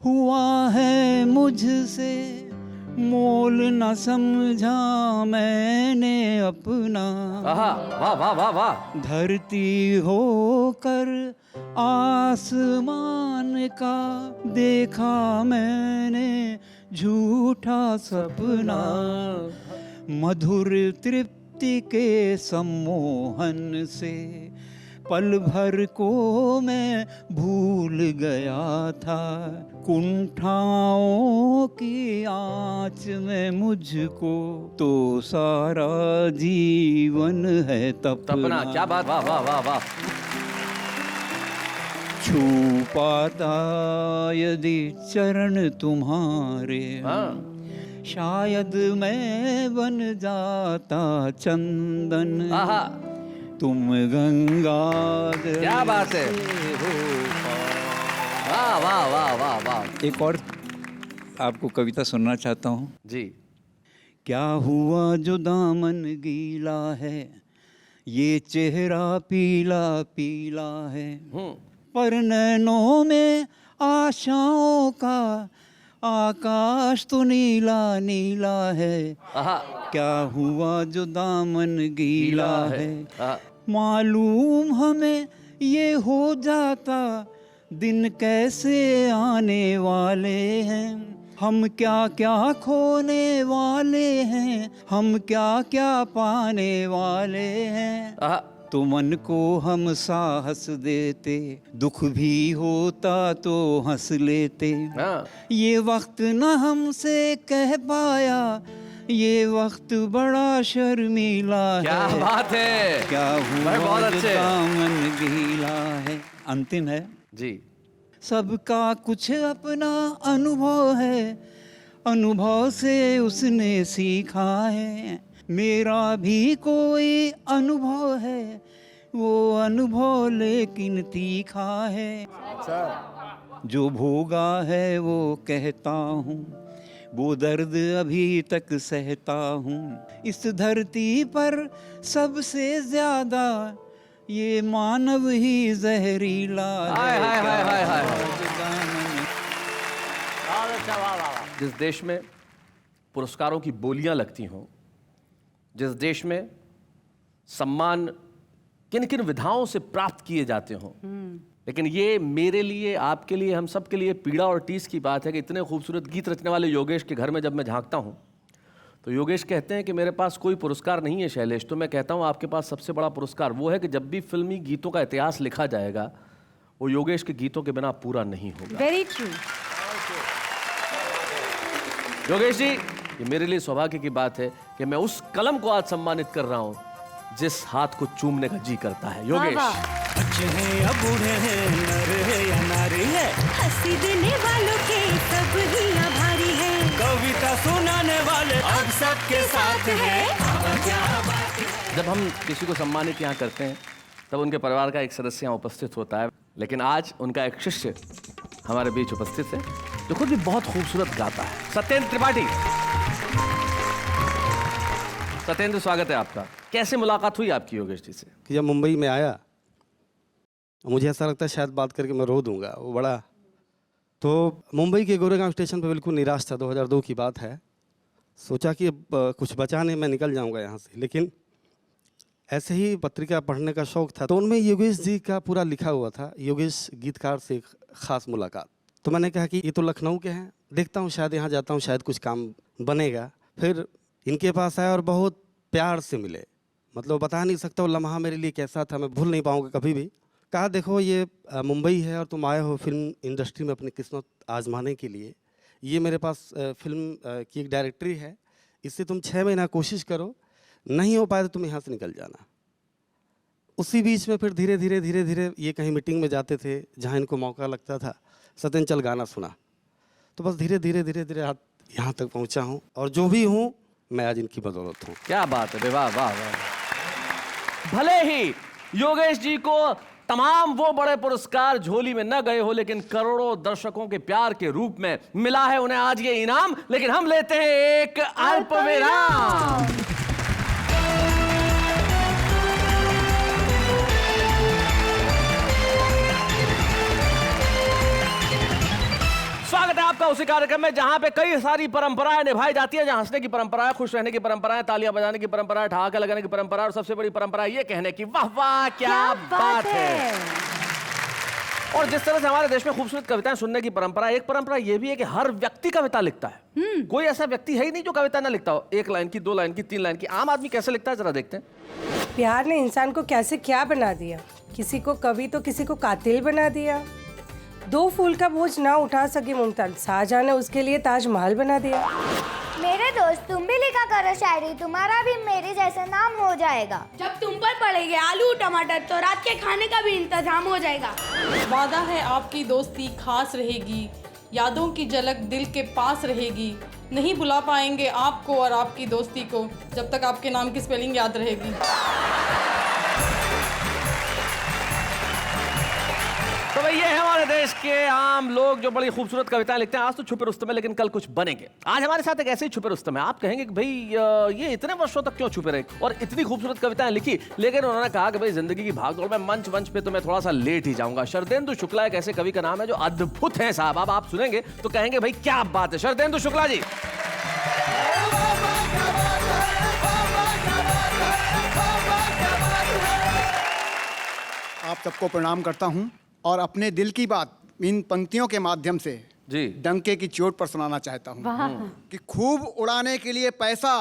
हुआ है मुझसे, मोल न समझा मैंने अपना। वाह वाह वाह वाह। धरती होकर आसमान का देखा मैंने झूठा सपना, मधुर तृप्ति के सम्मोहन से पल भर को मैं भूल गया था, कुंठाओं की आँच में मुझको तो सारा जीवन है तपना। क्या बात, वाह वाह वाह वाह। छू पाता यदि चरण तुम्हारे, शायद मैं बन जाता चंदन, तुम गंगा। क्या बात है। वाह वाह वाह वाह वाह। एक और आपको कविता सुनना चाहता हूँ जी। क्या हुआ जो दामन गीला है, ये चेहरा पीला पीला है, पर नैनों में आशाओं का आकाश तो नीला नीला है। क्या हुआ जो दामन गीला है, मालूम हमें ये हो जाता दिन कैसे आने वाले हैं, हम क्या क्या खोने वाले हैं, हम क्या क्या पाने वाले हैं। तो मन को हम साहस देते, दुख भी होता तो हंस लेते, ये वक्त न हमसे कह पाया, ये वक्त बड़ा शर्मीला है। क्या बात है। क्या हुआ बहुत जो अच्छे। दामन गीला है। अंतिम है जी। सबका कुछ अपना अनुभव है, अनुभव से उसने सीखा है, मेरा भी कोई अनुभव है, वो अनुभव लेकिन तीखा है। जो भोगा है वो कहता हूँ, वो दर्द अभी तक सहता हूँ, इस धरती पर सबसे ज्यादा ये मानव ही जहरीला है। जिस देश में पुरस्कारों की बोलियां लगती हों, जिस देश में सम्मान किन किन विधाओं से प्राप्त किए जाते हों, लेकिन ये मेरे लिए, आपके लिए, हम सब के लिए पीड़ा और टीस की बात है कि इतने खूबसूरत गीत रचने वाले योगेश के घर में जब मैं झांकता हूँ तो योगेश कहते हैं कि मेरे पास कोई पुरस्कार नहीं है शैलेश। तो मैं कहता हूँ आपके पास सबसे बड़ा पुरस्कार वो है कि जब भी फिल्मी गीतों का इतिहास लिखा जाएगा वो योगेश के गीतों के बिना पूरा नहीं होगा। Very true. योगेश जी, ये मेरे लिए सौभाग्य की बात है कि मैं उस कलम को आज सम्मानित कर रहा हूँ जिस हाथ को चूमने का जी करता है। योगेश। बच्चे हैं या बूढ़े हैं, नर है या नारी है, हंसी देने वालों के सब ही आभारी है, कविता सुनाने वाले अब सबके साथ है। जब हम किसी को सम्मानित यहाँ करते हैं तब उनके परिवार का एक सदस्य यहाँ उपस्थित होता है, लेकिन आज उनका एक शिष्य हमारे बीच उपस्थित है जो खुद भी बहुत खूबसूरत गाता है। सत्येंद्र त्रिपाठी। सत्येंद्र, स्वागत है आपका। कैसे मुलाकात हुई आपकी योगेश जी से? कि जब मुंबई में आया मुझे ऐसा लगता है शायद बात करके मैं रो दूंगा, वो बड़ा। तो मुंबई के गोरेगांव स्टेशन पर बिल्कुल निराश था, 2002 की बात है। सोचा कि अब कुछ बचा नहीं, मैं निकल जाऊंगा यहाँ से, लेकिन ऐसे ही पत्रिका पढ़ने का शौक था, तो उनमें योगेश जी का पूरा लिखा हुआ था, योगेश गीतकार से एक खास मुलाकात। तो मैंने कहा कि ये तो लखनऊ के हैं, देखता हूँ शायद यहाँ जाता हूँ, शायद कुछ काम बनेगा। फिर इनके पास आया और बहुत प्यार से मिले, मतलब बता नहीं सकता वो लम्हा मेरे लिए कैसा था, मैं भूल नहीं पाऊँगा कभी भी। कहा देखो ये मुंबई है और तुम आए हो फिल्म इंडस्ट्री में अपनी किस्मत आजमाने के लिए, ये मेरे पास फिल्म की एक डायरेक्टरी है, इससे तुम 6 महीना कोशिश करो, नहीं हो पाए तो तुम यहाँ से निकल जाना। उसी बीच में फिर धीरे धीरे ये कहीं मीटिंग में जाते थे जहाँ इनको मौका लगता था, सत्यन चल गाना सुना, तो बस धीरे धीरे यहाँ तक पहुँचा हूँ और जो भी हूँ मैं आज इनकी बदौलत हूँ। क्या बात है, वाह वाह वाह। भले ही योगेश जी को तमाम वो बड़े पुरस्कार झोली में न गए हो, लेकिन करोड़ों दर्शकों के प्यार के रूप में मिला है उन्हें आज ये इनाम। लेकिन हम लेते हैं एक अल्प विराम। स्वागत है आपका उसी कार्यक्रम में जहां पे कई सारी परंपराएं निभाई जाती है, जहां हंसने की परंपरा है, खुश रहने की परंपरा है, तालियां बजाने की परंपरा है, ठहाके लगाने की परंपरा है, और सबसे बड़ी परंपरा ये कहने की वाह वाह क्या बात है। और जिस तरह से हमारे देश में खूबसूरत कविताएं सुनने की परंपरा, एक परंपरा ये भी है कि हर व्यक्ति कविता लिखता है। कोई ऐसा व्यक्ति है ही नहीं जो कविता ना लिखता हो, 1 लाइन की, 2 लाइन की, 3 लाइन की। आम आदमी कैसे लिखता है जरा देखते हैं। प्यार ने इंसान को कैसे क्या बना दिया, किसी को कवि तो किसी को कातिल बना दिया। 2 फूल का बोझ ना उठा सकी मुमताज, शाहजहां ने उसके लिए ताजमहल बना दिया। मेरे दोस्त तुम भी लिखा करो शायरी, तुम्हारा भी मेरे जैसा नाम हो जाएगा। जब तुम पर पड़ेंगे आलू टमाटर तो रात के खाने का भी इंतजाम हो जाएगा। वादा है आपकी दोस्ती खास रहेगी, यादों की झलक दिल के पास रहेगी, नहीं भुला पाएंगे आपको और आपकी दोस्ती को जब तक आपके नाम की स्पेलिंग याद रहेगी। तो भाई ये है हमारे देश के आम लोग जो बड़ी खूबसूरत कविताएं लिखते हैं। आज तो छुपे रुस्तम है, लेकिन कल कुछ बनेंगे। आज हमारे साथ एक ऐसे ही छुपे रुस्तम है। आप कहेंगे कि भाई ये इतने वर्षों तक क्यों छुपे रहे और इतनी खूबसूरत कविताएं लिखी, लेकिन उन्होंने कहा कि भाई जिंदगी की भागदौड़ में मंच पे तो मैं थोड़ा सा लेट ही जाऊंगा। शरदेंदु शुक्ला एक ऐसे कवि का नाम है जो अद्भुत है साहब। अब आप सुनेंगे तो कहेंगे भाई क्या बात है। शरदेंदु शुक्ला जी, आप सबको प्रणाम करता हूं और अपने दिल की बात इन पंक्तियों के माध्यम से जी डंके की चोट पर सुनाना चाहता हूं कि खूब उड़ाने के लिए पैसा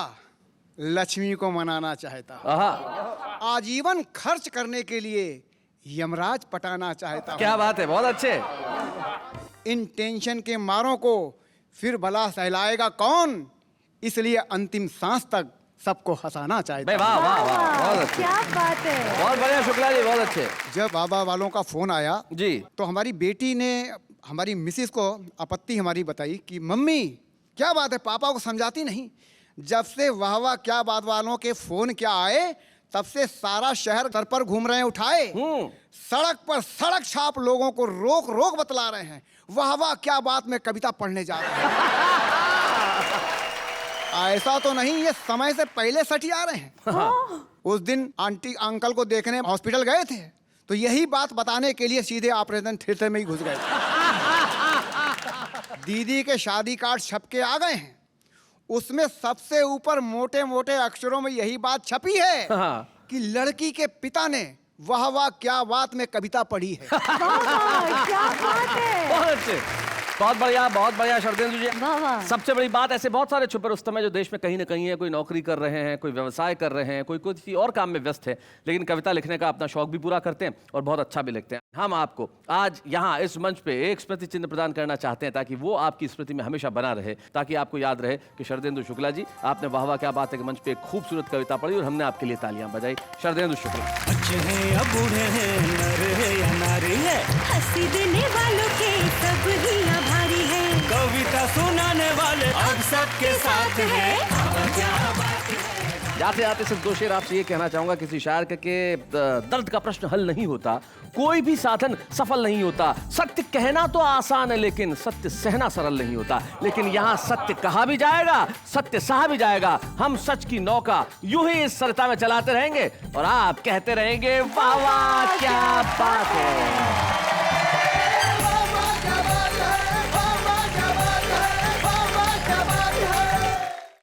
लक्ष्मी को मनाना चाहता हूं, आजीवन खर्च करने के लिए यमराज पटाना चाहता हूं। क्या बात है, बहुत अच्छे। इन टेंशन के मारों को फिर भला सहलाएगा कौन, इसलिए अंतिम सांस तक सबको हंसाना चाहता हूं। वाह वाह वाह, बहुत अच्छे, क्या बात है, बहुत बढ़िया शुक्ला जी, बहुत अच्छे। जब बाबा वालों का फोन आया जी तो हमारी बेटी ने हमारी मिसेस को आपत्ति हमारी बताई कि मम्मी क्या बात है, पापा को समझाती नहीं। जब से वाह वाह क्या बात वालों के फोन क्या आए, तब से सारा शहर सर पर घूम रहे हैं उठाए, सड़क पर सड़क छाप लोगों को रोक रोक बतला रहे हैं वाह वाह क्या बात में कविता पढ़ने जा रहे हैं। ऐसा तो नहीं, ये समय से पहले सटी आ रहे हैं। उस दिन आंटी अंकल को देखने हॉस्पिटल गए थे तो यही बात बताने के लिए सीधे ऑपरेशन थिएटर में ही घुस गए। दीदी के शादी कार्ड छप के आ गए हैं, उसमें सबसे ऊपर मोटे मोटे अक्षरों में यही बात छपी है कि लड़की के पिता ने वाह वाह क्या बात में कविता पढ़ी है। क्या बात है, बहुत अच्छे, बहुत बढ़िया शरदेंदु जी। सबसे बड़ी बात, ऐसे बहुत सारे छुपे रुस्तम है जो देश में कहीं ना कहीं है, कोई नौकरी कर रहे हैं, कोई व्यवसाय कर रहे हैं, कोई किसी और काम में व्यस्त है, लेकिन कविता लिखने का अपना शौक भी पूरा करते हैं और बहुत अच्छा भी लिखते हैं। हम आपको आज यहाँ इस मंच पे एक स्मृति चिन्ह प्रदान करना चाहते हैं ताकि वो आपकी स्मृति में हमेशा बना रहे, ताकि आपको याद रहे कि शरदेंदु शुक्ला जी, आपने वाह वाह क्या बात है के मंच पे एक खूबसूरत कविता पढ़ी और हमने आपके लिए तालियां बजाई। शरदेंदु शुक्ला। बच्चे हैं या बूढ़े हैं, नर है या नारी है, हंसी देने वालों के सब ही आभारी है, कविता सुनाने वाले अब सबके साथ है। जाते जाते सिर्फ 2 शेर आपसे ये कहना चाहूंगा किसी शायर के दर्द का प्रश्न हल नहीं होता, कोई भी साधन सफल नहीं होता, सत्य कहना तो आसान है लेकिन सत्य सहना सरल नहीं होता, लेकिन यहाँ सत्य कहा भी जाएगा, सत्य सहा भी जाएगा। हम सच की नौका यूं ही इस सरता में चलाते रहेंगे और आप कहते रहेंगे वाह वाह क्या बात है।